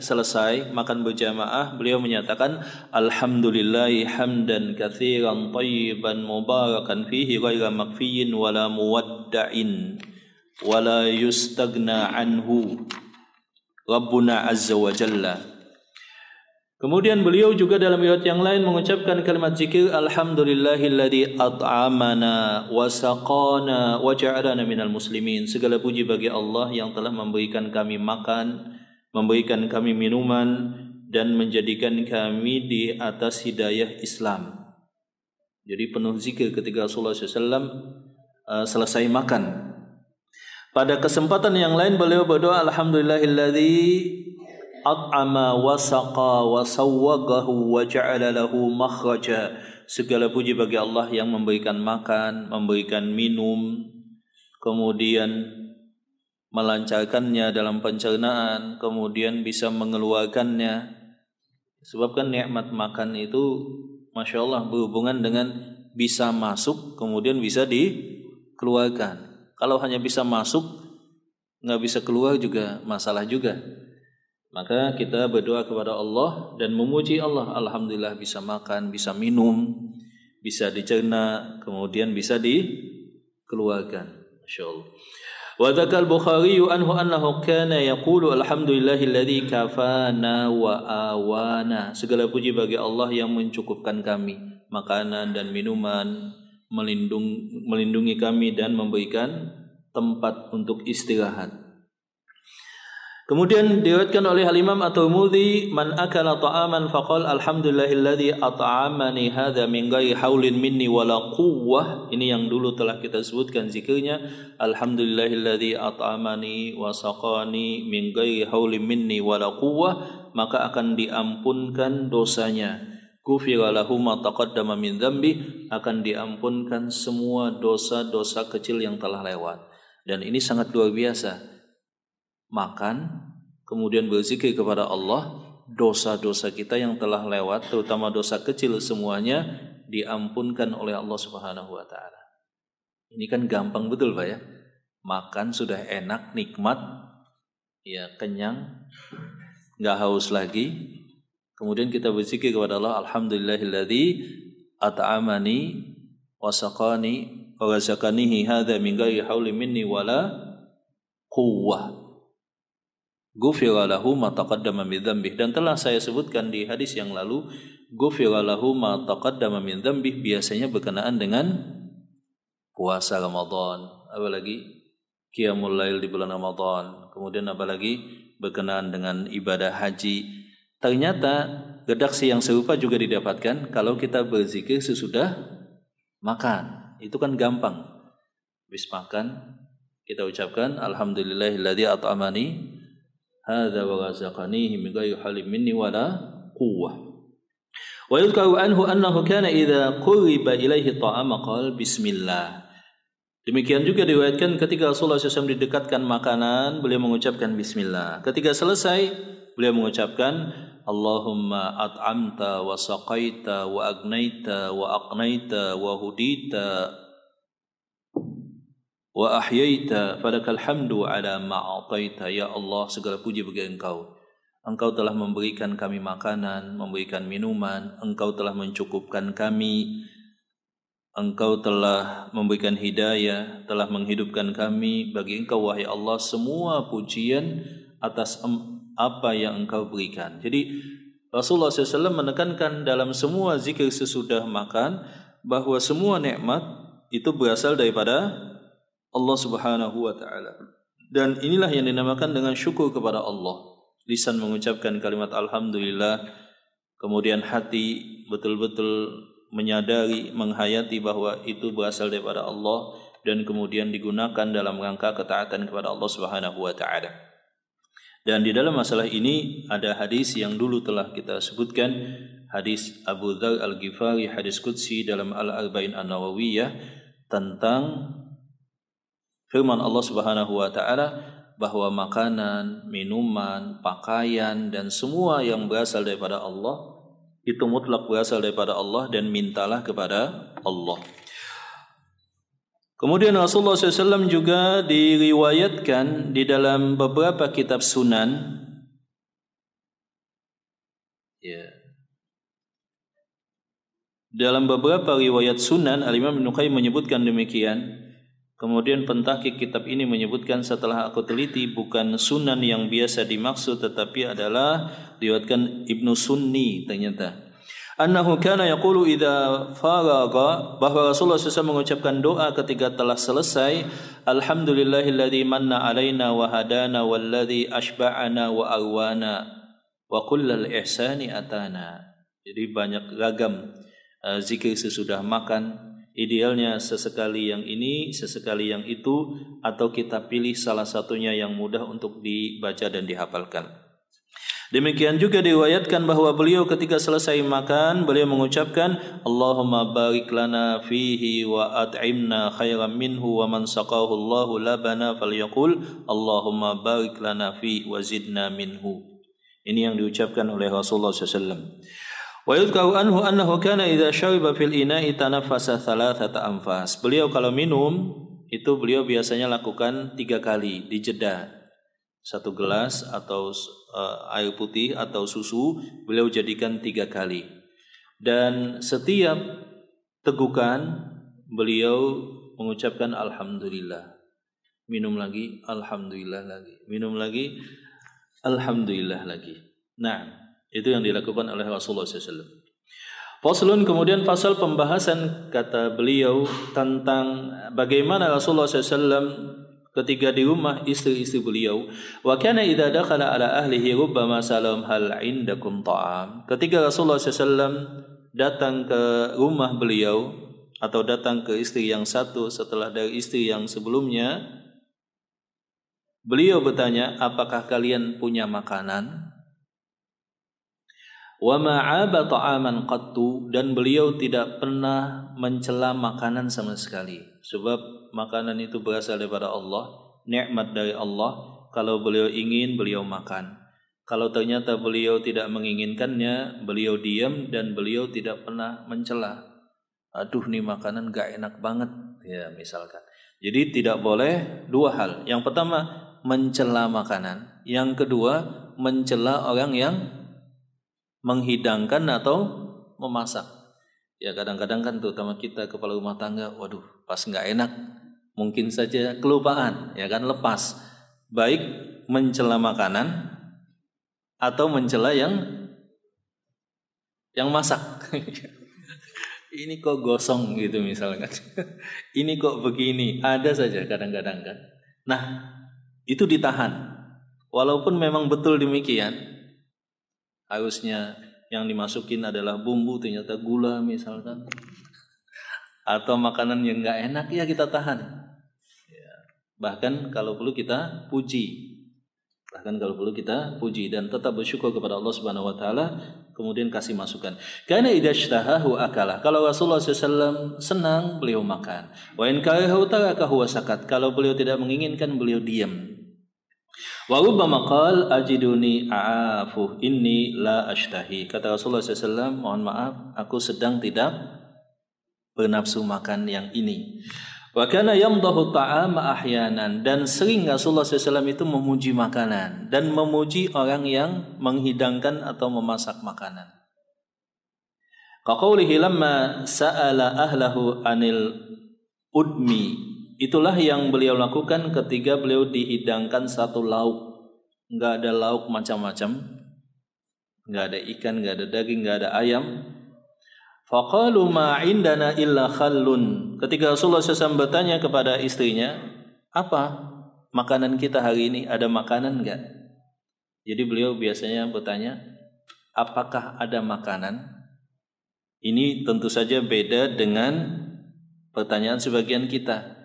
selesai makan berjamaah, beliau menyatakan alhamdulillahi hamdan katsiran thayyiban mubarakan fihi ghaira maqfiyyin wa la muwadda'in wa la yustaghna anhu rabbuna azza wa jalla. Kemudian beliau juga dalam riwayat yang lain mengucapkan kalimat zikir alhamdulillahilladzi at'amana wa saqana wa ja'alana minal muslimin. Segala puji bagi Allah yang telah memberikan kami makan, memberikan kami minuman dan menjadikan kami di atas hidayah Islam. Jadi penuh zikir ketika Rasulullah SAW selesai makan. Pada kesempatan yang lain beliau berdoa alhamdulillahilladzi at'ama wa saqa wa sawwagahu wa ja'ala lahu makhraja. Segala puji bagi Allah yang memberikan makan, memberikan minum, kemudian melancarkannya dalam pencernaan, kemudian bisa mengeluarkannya. Sebab kan nikmat makan itu Masya Allah berhubungan dengan bisa masuk kemudian bisa dikeluarkan. Kalau hanya bisa masuk nggak bisa keluar juga masalah juga. Maka kita berdoa kepada Allah dan memuji Allah. Alhamdulillah bisa makan, bisa minum, bisa dicerna, kemudian bisa dikeluarkan. Masya Allah. Wa dzakal Bukhari anhu annahu kana yaqulu alhamdulillahilladzi kafana wa awana. Segala puji bagi Allah yang mencukupkan kami makanan dan minuman, melindungi kami dan memberikan tempat untuk istirahat. Kemudian diriwayatkan oleh Al-Imam At-Tirmidzi, man akala ta'aman faqala alhamdulillahilladzi at'amani hadza min ghairi haulin minni wala quwwah. Ini yang dulu telah kita sebutkan zikirnya, alhamdulillahilladzi at'amani wa saqani min ghairi haulin minni wala quwwah, maka akan diampunkan dosanya. Ghufira lahu ma taqaddama min dzambi, akan diampunkan semua dosa-dosa kecil yang telah lewat. Dan ini sangat luar biasa. Makan, kemudian berzikir kepada Allah, dosa-dosa kita yang telah lewat, terutama dosa kecil semuanya diampunkan oleh Allah Subhanahu wa taala. Ini kan gampang betul Pak ya. Makan sudah enak, nikmat, ya kenyang, enggak haus lagi. Kemudian kita berzikir kepada Allah, alhamdulillahilladzi at'amani wa saqani wa razaqanihi hadza min ghairi haulin minni wala quwwah. Ghufira lahu ma taqaddama min dzambih. Dan telah saya sebutkan di hadis yang lalu, ghufira lahu ma taqaddama min dzambih biasanya berkenaan dengan puasa Ramadan, apalagi qiyamul lail di bulan Ramadan, kemudian apalagi berkenaan dengan ibadah haji. Ternyata redaksi yang serupa juga didapatkan kalau kita berzikir sesudah makan. Itu kan gampang. Habis makan kita ucapkan alhamdulillahilladzi at'amani hadza wa razaqanihi min ghairi halim minni wala quwwah. Wa yudhkaru anhu annahu kana idza quriba ilaihi ta'ama qala bismillah. Demikian juga diriwayatkan ketika Rasulullah SAW didekatkan makanan, beliau mengucapkan bismillah. Ketika selesai, beliau mengucapkan Allahumma at'amta wa saqaita wa agnaita wa aqnaita wa hudita wa ahyaita falakal hamdu ala ma'ataita. Ya Allah, segala puji bagi Engkau. Engkau telah memberikan kami makanan, memberikan minuman, Engkau telah mencukupkan kami, Engkau telah memberikan hidayah, telah menghidupkan kami. Bagi Engkau wahai Allah semua pujian atas apa yang Engkau berikan. Jadi Rasulullah SAW menekankan dalam semua zikir sesudah makan bahwa semua nikmat itu berasal daripada Allah Subhanahu wa taala. Dan inilah yang dinamakan dengan syukur kepada Allah. Lisan mengucapkan kalimat alhamdulillah, kemudian hati betul-betul menyadari, menghayati bahwa itu berasal daripada Allah dan kemudian digunakan dalam rangka ketaatan kepada Allah Subhanahu wa taala. Dan di dalam masalah ini ada hadis yang dulu telah kita sebutkan, hadis Abu Dzar Al-Ghifari, hadis qudsi dalam Al-Arba'in An-Nawawiyah tentang firman Allah Subhanahu wa taala bahwa makanan, minuman, pakaian dan semua yang berasal daripada Allah itu mutlak berasal daripada Allah dan mintalah kepada Allah. Kemudian Rasulullah SAW juga diriwayatkan di dalam beberapa kitab sunan, dalam beberapa riwayat sunan Al-Imam Ibnu Qayyim menyebutkan demikian. Kemudian pentahqiq kitab ini menyebutkan setelah aku teliti bukan sunan yang biasa dimaksud tetapi adalah diriwayatkan Ibnu Sunni ternyata. Annahu kana yaqulu idza faraga, bahwa Rasulullah SAW mengucapkan doa ketika telah selesai, alhamdulillahilladzi manna alaina wa hadana walladzi ashba'ana wa arwana wa kullal ihsani atana. Jadi banyak ragam zikir sesudah makan. Idealnya sesekali yang ini, sesekali yang itu, atau kita pilih salah satunya yang mudah untuk dibaca dan dihafalkan. Demikian juga diriwayatkan bahwa beliau ketika selesai makan, beliau mengucapkan Allahumma barik lana fihi wa at'imna khairan minhu wa man saqahu Allahu labana falyaqul Allahumma barik lana fihi wa zidna minhu. Ini yang diucapkan oleh Rasulullah SAW. Wa yudhkaru anhu annahu kana idza syariba fil ina'i tanaffasa thalathata anfas. Beliau kalau minum itu beliau biasanya lakukan 3 kali dijeda. 1 gelas atau air putih atau susu beliau jadikan 3 kali. Dan setiap tegukan beliau mengucapkan alhamdulillah. Minum lagi alhamdulillah lagi. Minum lagi alhamdulillah lagi. Nah, itu yang dilakukan oleh Rasulullah SAW. Faslun, kemudian fasal pembahasan kata beliau tentang bagaimana Rasulullah SAW ketika di rumah istri-istri beliau. Wa kana idza dakhala ala ahlihi rubbama salam hal indakum ta'am. Ketika Rasulullah SAW datang ke rumah beliau atau datang ke istri yang satu setelah dari istri yang sebelumnya, beliau bertanya, apakah kalian punya makanan? Wa ma'aba ta'aman qattu, dan beliau tidak pernah mencela makanan sama sekali. Sebab makanan itu berasal daripada Allah, nikmat dari Allah. Kalau beliau ingin, beliau makan. Kalau ternyata beliau tidak menginginkannya, beliau diam dan beliau tidak pernah mencela. Aduh, nih makanan gak enak banget, ya misalkan. Jadi tidak boleh 2 hal. Yang pertama, mencela makanan. Yang kedua, mencela orang yang menghidangkan atau memasak. Ya kadang-kadang kan terutama kita kepala rumah tangga, waduh pas nggak enak mungkin saja kelupaan, ya kan, lepas. Baik mencela makanan atau mencela yang masak. Ini kok gosong gitu misalkan. Ini kok begini, ada saja kadang-kadang kan. Nah, itu ditahan. Walaupun memang betul demikian, harusnya yang dimasukin adalah bumbu, ternyata gula misalkan, atau makanan yang nggak enak, ya kita tahan. Ya. Bahkan kalau perlu kita puji, dan tetap bersyukur kepada Allah Subhanahu Wa Taala, kemudian kasih masukan. Karena idashtahahu akalah. Kalau Rasulullah SAW senang, beliau makan. Wa in karahu tarakahu wasakat. Kalau beliau tidak menginginkan, beliau diam. Wa rubbama qal ajiduni a'afu inni la ashtahi. Kata Rasulullah SAW, mohon maaf, aku sedang tidak bernafsu makan yang ini. Wa kana yamdahu ta'ama ahyanan, dan sering Rasulullah SAW itu memuji makanan dan memuji orang yang menghidangkan atau memasak makanan. Qaqaulihi lamma sa'ala ahlahu anil udmi. Itulah yang beliau lakukan ketika beliau dihidangkan satu lauk. Enggak ada lauk macam-macam, enggak ada ikan, enggak ada daging, enggak ada ayam. Faqalu ma indana illa khallun. Ketika Rasulullah SAW bertanya kepada istrinya, apa makanan kita hari ini, ada makanan enggak? Jadi beliau biasanya bertanya, apakah ada makanan? Ini tentu saja beda dengan pertanyaan sebagian kita.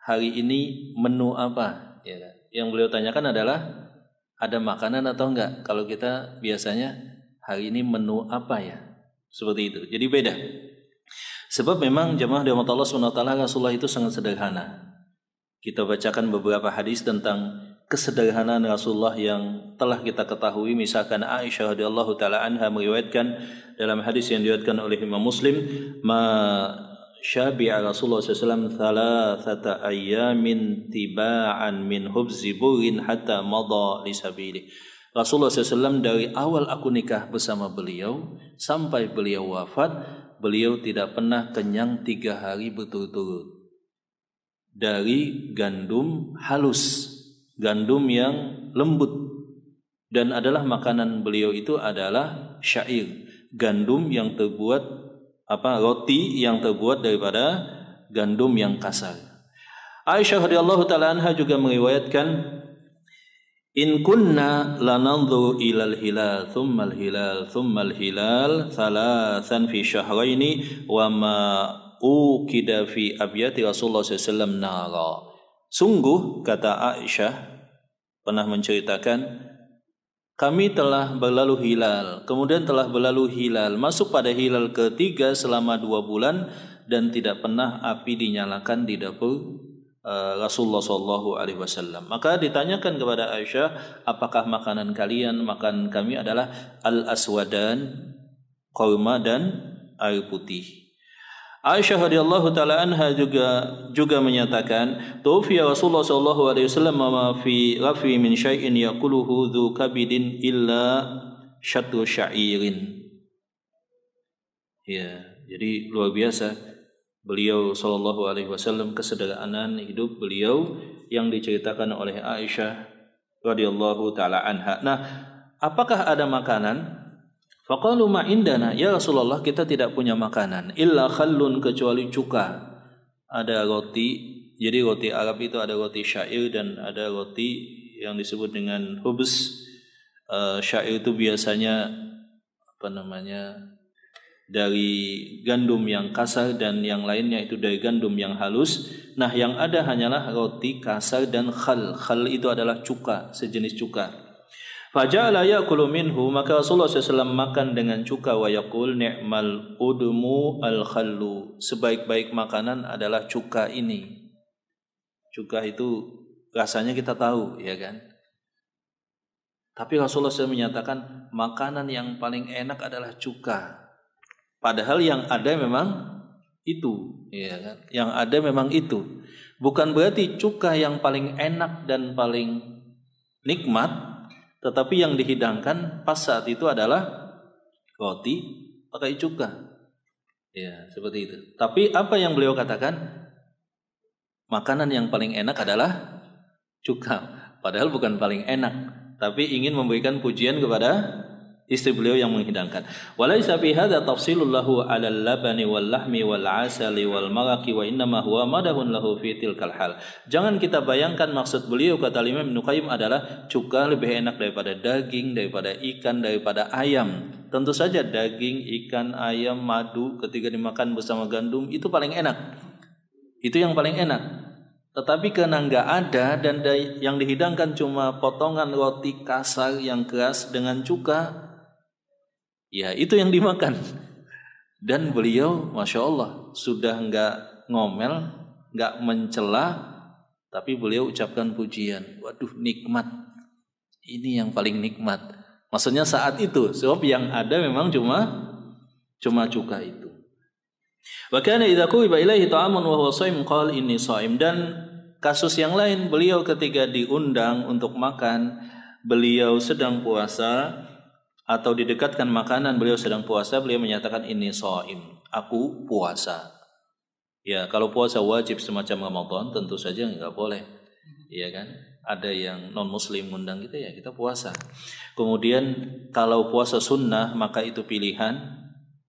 Hari ini menu apa? Ya, yang beliau tanyakan adalah ada makanan atau enggak. Kalau kita biasanya hari ini menu apa ya? Seperti itu. Jadi beda. Sebab memang jemaah rahmat Allah SWT, Rasulullah itu sangat sederhana. Kita bacakan beberapa hadis tentang kesederhanaan Rasulullah yang telah kita ketahui. Misalkan Aisyah radhiyallahu taala anha meriwayatkan dalam hadis yang diriwayatkan oleh Imam Muslim, syabi'a Rasulullah SAW thalathata ayyamin tiba'an min hubzi burin hatta madha lisabili. Rasulullah SAW dari awal aku nikah bersama beliau sampai beliau wafat, beliau tidak pernah kenyang 3 hari berturut-turut dari gandum halus, gandum yang lembut, dan adalah makanan beliau itu adalah syair, gandum yang terbuat roti yang terbuat daripada gandum yang kasar. Aisyah radhiyallahu taala anha juga meriwayatkan, in kunna lananzuru ilal hilal thumma al-hilal thumma al-hilal thalathan fi syahraini wa ma uqida fi abyati Rasulullah SAW nara. Sungguh, kata Aisyah pernah menceritakan, kami telah berlalu hilal, kemudian telah berlalu hilal, masuk pada hilal ketiga selama 2 bulan, dan tidak pernah api dinyalakan di dapur Rasulullah SAW. Maka ditanyakan kepada Aisyah, apakah makanan kalian? Makan kami adalah al-aswadan, kurma dan air putih. Aisyah radhiyallahu taala anha juga menyatakan, tufiya Rasulullah sallallahu alaihi wasallam ma fi rafi min syai'in yaquluhu dzu kabidin illa syatru sya'irin. Ya, jadi luar biasa beliau sallallahu alaihi wasallam, kesederhanaan hidup beliau yang diceritakan oleh Aisyah radhiyallahu taala anha. Nah, apakah ada makanan? Faqalu ma indana, ya Rasulullah, kita tidak punya makanan illa khallun, kecuali cuka. Ada roti, jadi roti Arab itu ada roti syair dan ada roti yang disebut dengan hubs. Syair itu biasanya dari gandum yang kasar dan yang lainnya itu dari gandum yang halus. Nah, yang ada hanyalah roti kasar dan khal. Khal itu adalah cuka, sejenis cuka. Faja'ala ya'kulu minhu, maka Rasulullah SAW makan dengan cuka, wa yaqul ni'mal udmu al-khallu, sebaik-baik makanan adalah cuka ini. Cuka itu rasanya kita tahu, ya kan? Tapi Rasulullah SAW menyatakan makanan yang paling enak adalah cuka. Padahal yang ada memang itu, ya kan? Yang ada memang itu. Bukan berarti cuka yang paling enak dan paling nikmat, tetapi yang dihidangkan pas saat itu adalah roti pakai cuka. Ya, seperti itu. Tapi apa yang beliau katakan? Makanan yang paling enak adalah cuka. Padahal bukan paling enak, tapi ingin memberikan pujian kepada istri beliau yang menghidangkan. Walaysa fi hadza tafsilul lahu 'ala al-labani wal lahmi wal 'asali wal maraqi wa innama huwa madahun lahu fi tilkal hal. Jangan kita bayangkan maksud beliau, kata Imam Ibnu Qayyim, adalah cuka lebih enak daripada daging, daripada ikan, daripada ayam. Tentu saja daging, ikan, ayam, madu ketika dimakan bersama gandum itu paling enak. Itu yang paling enak. Tetapi karena nggak ada dan yang dihidangkan cuma potongan roti kasar yang keras dengan cuka, ya itu yang dimakan. Dan beliau, Masya Allah, sudah nggak ngomel, nggak mencela, tapi beliau ucapkan pujian. Waduh, nikmat. Ini yang paling nikmat. Maksudnya saat itu, sebab yang ada memang cuma cuka itu. Wa kana idza qubiba ilaihi ta'amun wa huwa shaim qala inni shaim. Dan kasus yang lain, beliau ketika diundang untuk makan, beliau sedang puasa atau didekatkan makanan beliau sedang puasa, beliau menyatakan inni shaim, aku puasa. Ya, kalau puasa wajib semacam Ramadan tentu saja enggak boleh. Iya kan? Ada yang non muslim ngundang kita, ya kita puasa. Kemudian kalau puasa sunnah maka itu pilihan.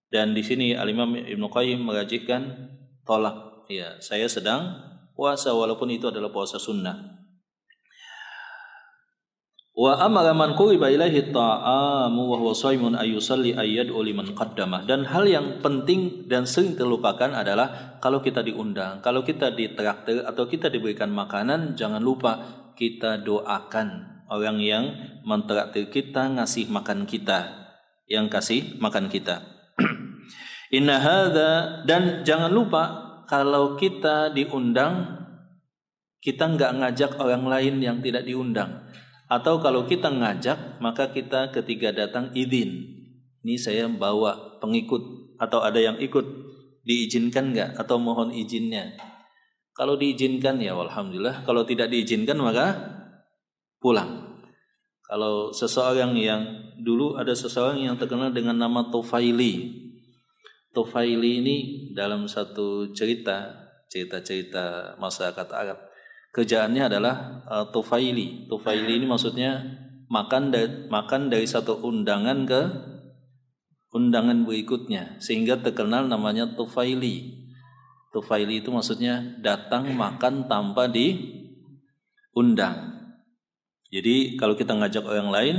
Dan di sini Al-Imam Ibnu Qayyim merajihkan tolak. Ya, saya sedang puasa walaupun itu adalah puasa sunnah. Wa amara man quriba ilaihi ta'amu wa huwa shaimun ay yusalli ay yad'u liman qaddamah. Dan hal yang penting dan sering terlupakan adalah kalau kita diundang, kalau kita ditraktir atau kita diberikan makanan, jangan lupa kita doakan orang yang mentraktir kita, ngasih makan kita, yang kasih makan kita. Inna hadza, dan jangan lupa kalau kita diundang, kita enggak ngajak orang lain yang tidak diundang. Atau kalau kita ngajak, maka kita ketika datang izin. Ini saya bawa pengikut atau ada yang ikut, diizinkan enggak atau mohon izinnya. Kalau diizinkan ya alhamdulillah, kalau tidak diizinkan maka pulang. Kalau seseorang yang dulu ada seseorang yang terkenal dengan nama Tufaili. Tufaili ini dalam satu cerita masyarakat Arab, kerjaannya adalah Tufaili. Tufaili ini maksudnya makan dari satu undangan ke undangan berikutnya, sehingga terkenal namanya Tufaili. Tufaili itu maksudnya datang makan tanpa diundang. Jadi kalau kita ngajak orang lain,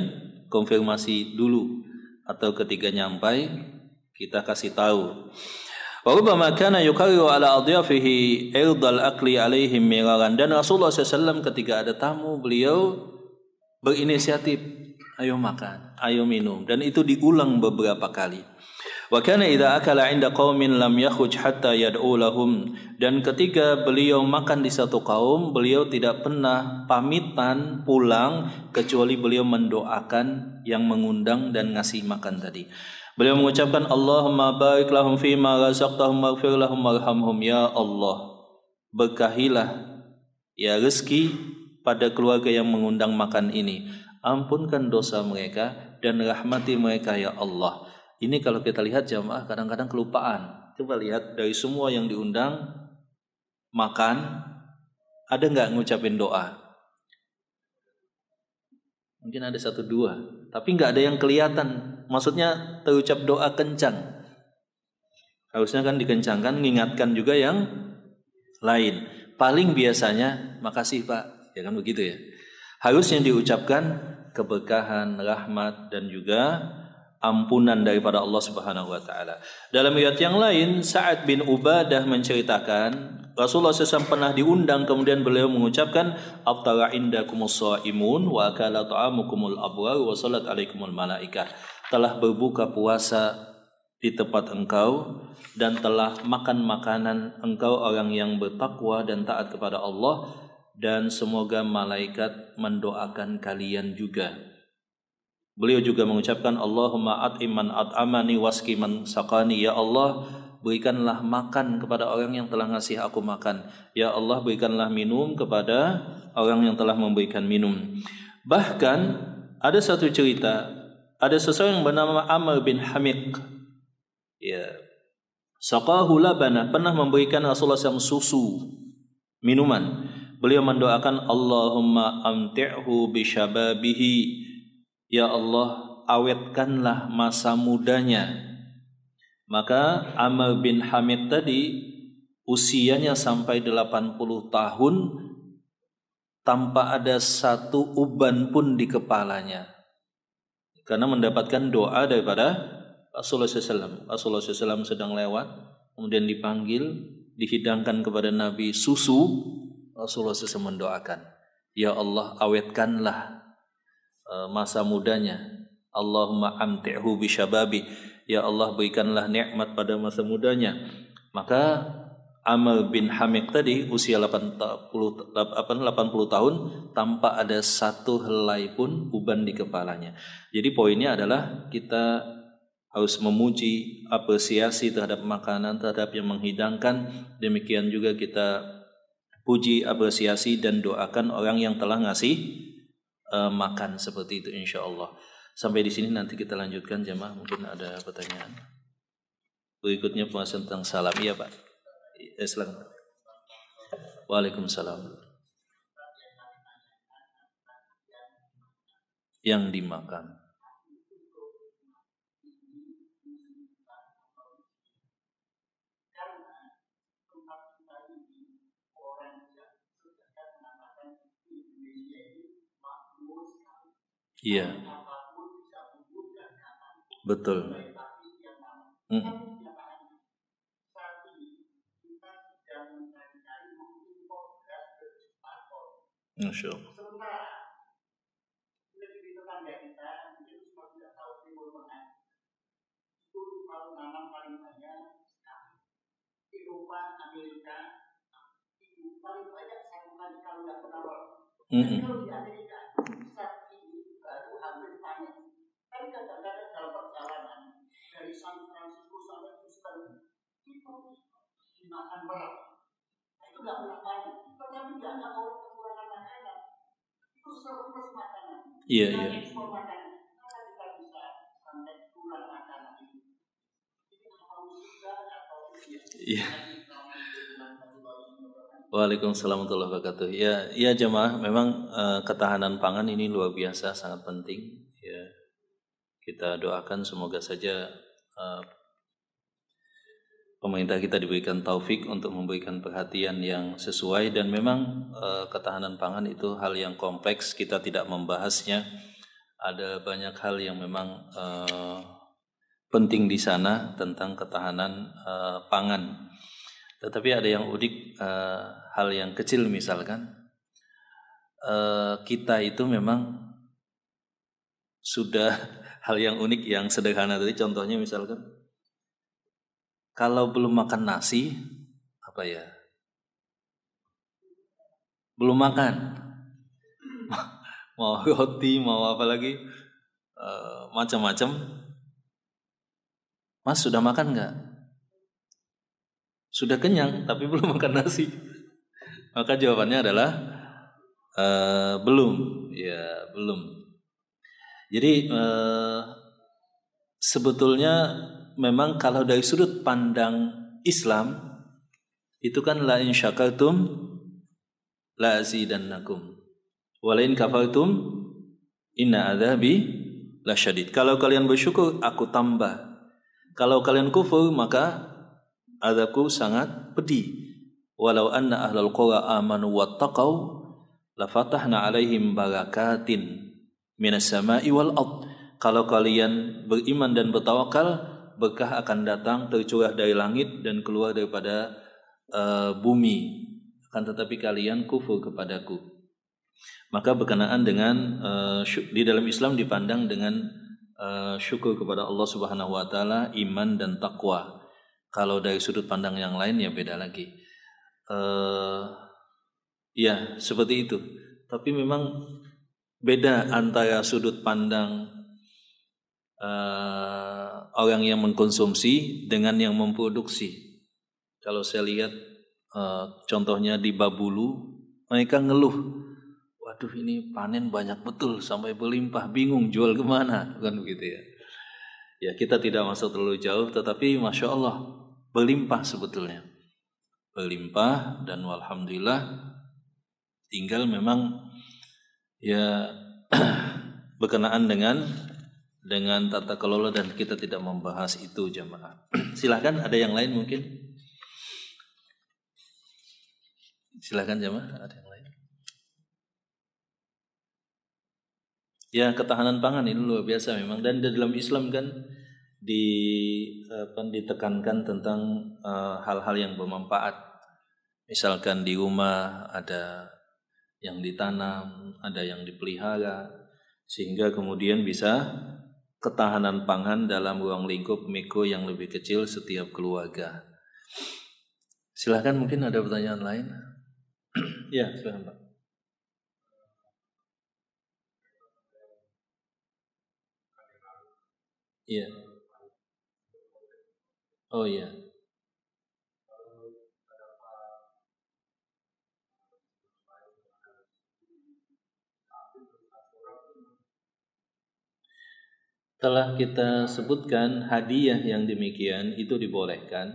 konfirmasi dulu, atau ketika nyampai kita kasih tahu. Wa rubbama kana yukarriru ala adyafihi irdal akli alaihim miraran. Dan Rasulullah SAW ketika ada tamu, beliau berinisiatif, ayo makan, ayo minum, dan itu diulang beberapa kali. Wa kana idza akala 'inda qaumin lam yakhruj hatta yad'u lahum. Dan ketika beliau makan di satu kaum, beliau tidak pernah pamitan pulang kecuali beliau mendoakan yang mengundang dan ngasih makan tadi. Beliau mengucapkan Allahumma barik lahum fima razaqtahum waghfir lahum warhamhum. Ya Allah, berkahilah ya rezeki pada keluarga yang mengundang makan ini, ampunkan dosa mereka dan rahmati mereka ya Allah. Ini kalau kita lihat jamaah kadang-kadang kelupaan. Coba lihat dari semua yang diundang makan, ada nggak ngucapin doa? Mungkin ada 1-2, tapi nggak ada yang kelihatan. Maksudnya terucap doa kencang. Harusnya kan dikencangkan, mengingatkan juga yang lain. Paling biasanya makasih Pak, ya kan begitu ya. Harusnya diucapkan keberkahan, rahmat, dan juga ampunan daripada Allah Subhanahu wa taala. Dalam riwayat yang lain, Sa'ad bin Ubadah menceritakan Rasulullah SAW pernah diundang, kemudian beliau mengucapkan aftara indakumus shaimun wa akala ta'amukumul abrar wa salat alaikumul malaikah. Telah berbuka puasa di tempat engkau dan telah makan makanan engkau orang yang bertakwa dan taat kepada Allah, dan semoga malaikat mendoakan kalian juga. Beliau juga mengucapkan Allahumma at'iman at'amani waski man sakani. Ya Allah, berikanlah makan kepada orang yang telah ngasih aku makan. Ya Allah, berikanlah minum kepada orang yang telah memberikan minum. Bahkan ada satu cerita, ada seseorang yang bernama Amr bin Hamiq. Ya, Saqahu labana, pernah memberikan Rasulullah SAW susu, minuman. Beliau mendoakan Allahumma amti'hu bisyababihi, ya Allah awetkanlah masa mudanya. Maka Amr bin Hamid tadi usianya sampai 80 tahun tanpa ada satu uban pun di kepalanya, karena mendapatkan doa daripada Rasulullah SAW. Rasulullah SAW sedang lewat, kemudian dipanggil, dihidangkan kepada Nabi susu. Rasulullah SAW mendoakan, ya Allah awetkanlah masa mudanya. Allahumma amti'hu bisyababi, ya Allah berikanlah nikmat pada masa mudanya. Maka Amr bin Hamid tadi usia 80 tahun tanpa ada satu helai pun uban di kepalanya. Jadi poinnya adalah kita harus memuji, apresiasi terhadap makanan, terhadap yang menghidangkan. Demikian juga kita puji, apresiasi dan doakan orang yang telah ngasih makan seperti itu, insyaallah. Sampai di sini, nanti kita lanjutkan jemaah. Mungkin ada pertanyaan. Berikutnya pembahasan tentang salam. Iya Pak. Silakan. Waalaikumsalam. Yang dimakan. Iya, betul. Masya Allah. Tapi kadang-kadang dalam perjalanan dari San Francisco sampai Houston itu dimakan berat. Itu nggak pernah banyak. Tetapi dianggap orang kekurangan makanan. Itu surplus makanan. Iya. Ekspor makanan. Maka kita bisa sampai kurang makanan itu. Itu harus sudah atau iya. Waalaikumsalam warahmatullahi wabarakatuh. Ya jemaah, memang ketahanan pangan ini luar biasa, sangat penting. Ya, kita doakan semoga saja pemerintah kita diberikan taufik untuk memberikan perhatian yang sesuai. Dan memang ketahanan pangan itu hal yang kompleks, kita tidak membahasnya. Ada banyak hal yang memang penting di sana tentang ketahanan pangan. Tetapi ada yang unik, hal yang kecil misalkan, kita itu memang sudah hal yang unik, yang sederhana tadi, contohnya misalkan kalau belum makan nasi, apa ya? Belum makan, mau roti, mau apa lagi, macam-macam. Mas sudah makan nggak? Sudah kenyang tapi belum makan nasi. Maka jawabannya adalah belum. Ya, belum. Jadi sebetulnya memang kalau dari sudut pandang Islam itu kan la in syakartum la azidannakum wa la in kafartum inna adzabi lasyadid. Kalau kalian bersyukur aku tambah. Kalau kalian kufur maka azabku sangat pedih. Walau anna ahlal qura amanu wattaqau la fatahna alaihim barakatin minas sama'i wal ard. Kalau kalian beriman dan bertawakal, berkah akan datang tercurah dari langit dan keluar daripada bumi. Akan tetapi kalian kufur kepadaku. Maka berkenaan dengan di dalam Islam dipandang dengan syukur kepada Allah Subhanahu wa taala, iman dan takwa. Kalau dari sudut pandang yang lain ya beda lagi. Ya seperti itu. Tapi memang beda antara sudut pandang orang yang mengkonsumsi dengan yang memproduksi. Kalau saya lihat contohnya di Babulu, mereka ngeluh, waduh ini panen banyak betul sampai berlimpah, bingung jual kemana, kan begitu ya. Ya kita tidak masuk terlalu jauh, tetapi Masya Allah berlimpah sebetulnya. Berlimpah dan walhamdulillah, tinggal memang ya berkenaan dengan tata kelola dan kita tidak membahas itu jamaah. Silakan ada yang lain mungkin. Silakan jamaah, ada yang lain. Ya, ketahanan pangan ini luar biasa memang, dan di dalam Islam kan ditekankan tentang hal-hal yang bermanfaat. Misalkan di rumah ada yang ditanam, ada yang dipelihara, sehingga kemudian bisa ketahanan pangan dalam ruang lingkup mikro yang lebih kecil setiap keluarga. Silahkan mungkin ada pertanyaan lain. Ya, silahkan Pak. Iya. Oh iya. Telah kita sebutkan hadiah yang demikian itu dibolehkan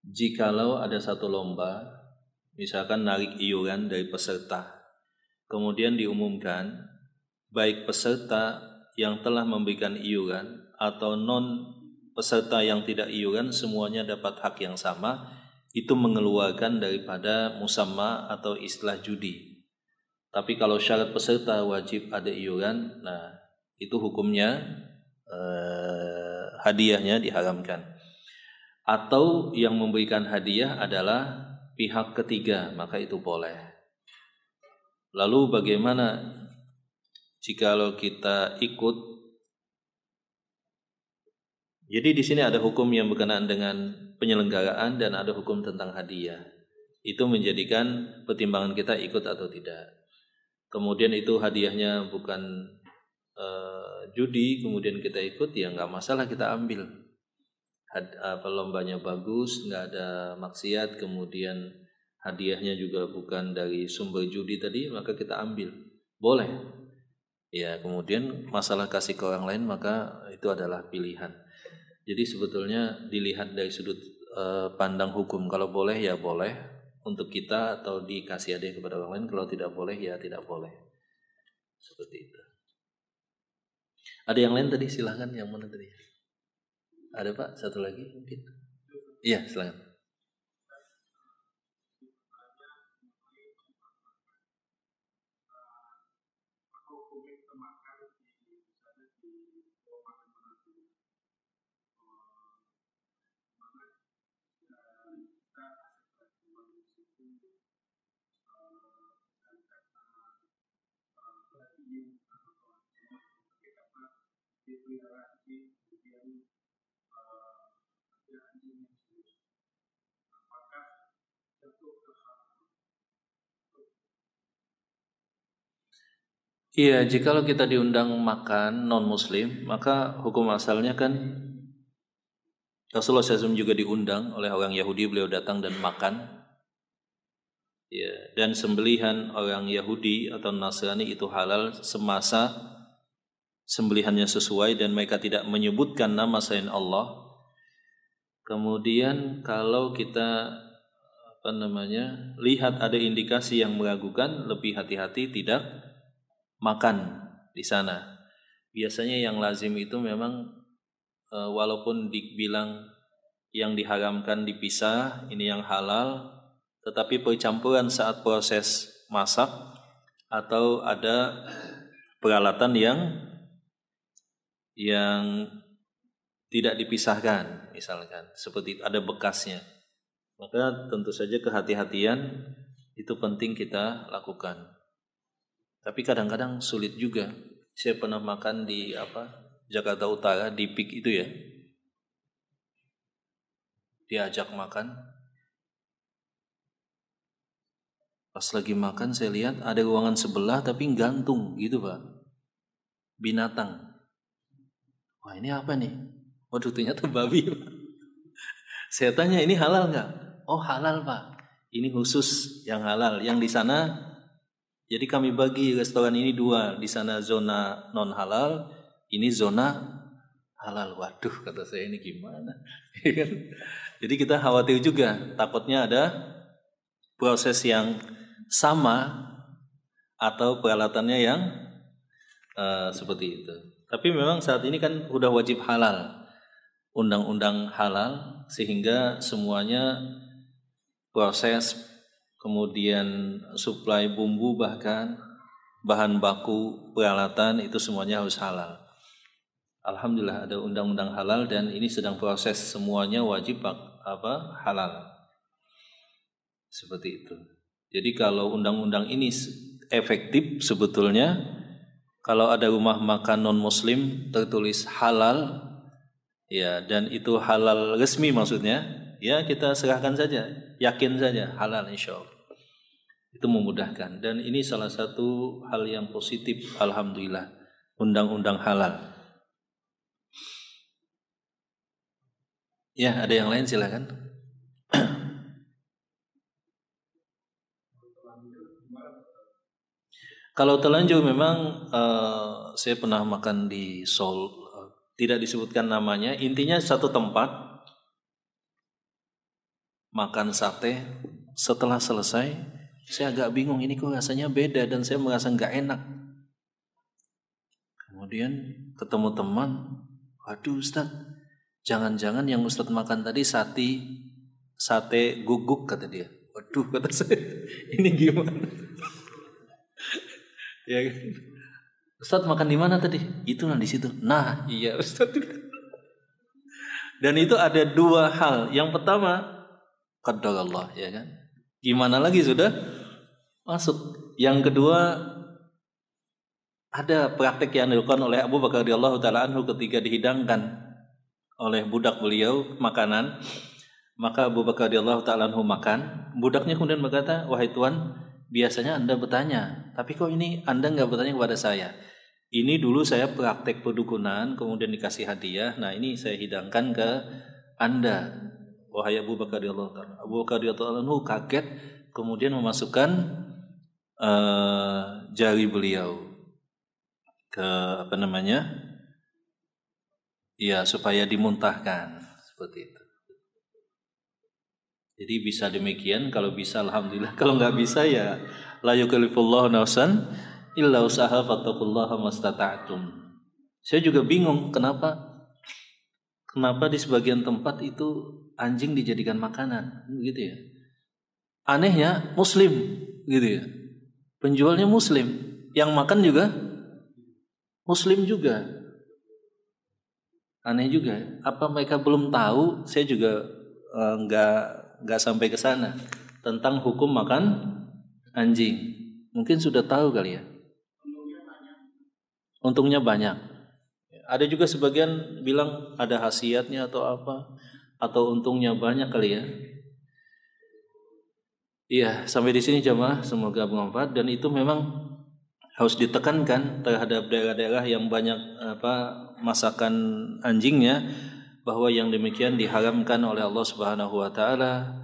jikalau ada satu lomba, misalkan narik iuran dari peserta, kemudian diumumkan baik peserta yang telah memberikan iuran atau non peserta yang tidak iuran semuanya dapat hak yang sama, itu mengeluarkan daripada musamma atau istilah judi. Tapi kalau syarat peserta wajib ada iuran, nah itu hukumnya hadiahnya diharamkan. Atau yang memberikan hadiah adalah pihak ketiga, maka itu boleh. Lalu bagaimana jikalau kita ikut? Jadi di sini ada hukum yang berkenaan dengan penyelenggaraan dan ada hukum tentang hadiah. Itu menjadikan pertimbangan kita ikut atau tidak. Kemudian itu hadiahnya bukan judi, kemudian kita ikut, ya nggak masalah, kita ambil. Lombanya bagus, nggak ada maksiat, kemudian hadiahnya juga bukan dari sumber judi tadi, maka kita ambil, boleh. Ya, kemudian masalah kasih ke orang lain, maka itu adalah pilihan. Jadi sebetulnya dilihat dari sudut pandang hukum. Kalau boleh ya boleh untuk kita atau dikasih hadiah kepada orang lain. Kalau tidak boleh ya tidak boleh. Seperti itu. Ada yang lain tadi? Silahkan, yang mana tadi? Ada Pak, satu lagi mungkin. Iya, silahkan. Iya, jikalau kita diundang makan non-muslim, maka hukum asalnya kan Rasulullah SAW juga diundang oleh orang Yahudi, beliau datang dan makan. Ya, dan sembelihan orang Yahudi atau Nasrani itu halal semasa sembelihannya sesuai dan mereka tidak menyebutkan nama selain Allah. Kemudian kalau kita lihat ada indikasi yang meragukan, lebih hati-hati tidak makan di sana. Biasanya yang lazim itu memang walaupun dibilang yang diharamkan dipisah, ini yang halal, tetapi percampuran saat proses masak atau ada peralatan yang tidak dipisahkan, misalkan seperti ada bekasnya, maka tentu saja kehati-hatian itu penting kita lakukan. Tapi kadang-kadang sulit juga. Saya pernah makan di Jakarta Utara, di PIK itu ya. Diajak makan. Pas lagi makan saya lihat ada ruangan sebelah tapi gantung gitu Pak. Binatang. Wah, ini apa nih? Waduh, ternyata babi Pak. Saya tanya, ini halal nggak? Oh, halal Pak. Ini khusus yang halal. Yang di sana, jadi kami bagi restoran ini dua. Di sana zona non halal, ini zona halal. Waduh, kata saya ini gimana? Jadi kita khawatir juga, takutnya ada proses yang sama atau peralatannya yang seperti itu. Tapi memang saat ini kan udah wajib halal, undang-undang halal, sehingga semuanya proses, kemudian suplai bumbu, bahkan bahan baku, peralatan itu semuanya harus halal. Alhamdulillah ada undang-undang halal dan ini sedang proses, semuanya wajib halal. Seperti itu. Jadi kalau undang-undang ini efektif sebetulnya, kalau ada rumah makan non muslim tertulis halal, ya, dan itu halal resmi maksudnya, ya kita serahkan saja, yakin saja halal insya Allah. Itu memudahkan, dan ini salah satu hal yang positif, alhamdulillah, undang-undang halal. Ya, ada yang lain silakan. Kalau terlanjur memang saya pernah makan di Seoul, tidak disebutkan namanya, intinya satu tempat makan sate. Setelah selesai saya agak bingung, ini kok rasanya beda dan saya merasa nggak enak. Kemudian ketemu teman, waduh Ustaz, jangan-jangan yang Ustaz makan tadi sate guguk, kata dia. Waduh, kata saya, ini gimana? Ya kan? Ustaz makan di mana tadi? Itu di situ. Nah, iya Ustaz. Dan itu ada dua hal. Yang pertama, qadarullah, ya kan? Gimana lagi sudah masuk. Yang kedua, ada praktek yang dilakukan oleh Abu Bakar radhiyallahu taala anhu ketika dihidangkan oleh budak beliau makanan, maka Abu Bakar radhiyallahu taala anhu makan. Budaknya kemudian berkata, "Wahai Tuan, biasanya Anda bertanya, tapi kok ini Anda nggak bertanya kepada saya? Ini dulu saya praktek pedukunan, kemudian dikasih hadiah. Nah ini saya hidangkan ke Anda, wahai Abu Bakar radhiyallahu taala." Abu Bakar radhiyallahu anhu kaget, kemudian memasukkan jari beliau ke ya supaya dimuntahkan, seperti itu. Jadi bisa demikian, kalau bisa alhamdulillah, kalau nggak bisa ya la yukallifullahu nafsan illa usaha fattaqullaha mastata'tum. Saya juga bingung kenapa di sebagian tempat itu anjing dijadikan makanan, gitu ya. Anehnya muslim, gitu ya. Penjualnya muslim, yang makan juga muslim juga. Aneh juga. Apa mereka belum tahu? Saya juga nggak sampai ke sana tentang hukum makan anjing. Mungkin sudah tahu kali ya. Untungnya banyak. Ada juga sebagian bilang ada khasiatnya atau apa, atau untungnya banyak kali ya. Iya, sampai di sini jemaah, semoga bermanfaat, dan itu memang harus ditekankan terhadap daerah-daerah yang banyak masakan anjingnya, bahwa yang demikian diharamkan oleh Allah Subhanahu wa taala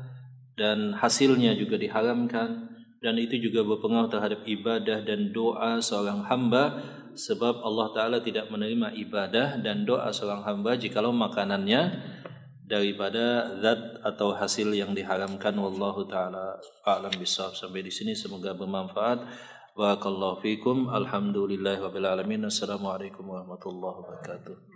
dan hasilnya juga diharamkan, dan itu juga berpengaruh terhadap ibadah dan doa seorang hamba, sebab Allah taala tidak menerima ibadah dan doa seorang hamba jikalau makanannya daripada zat atau hasil yang diharamkan. Wallahu taala a'lam bishawab. Sampai di sini semoga bermanfaat. Barakallahu fikum. Alhamdulillahirabbil alamin. Assalamualaikum warahmatullahi wabarakatuh.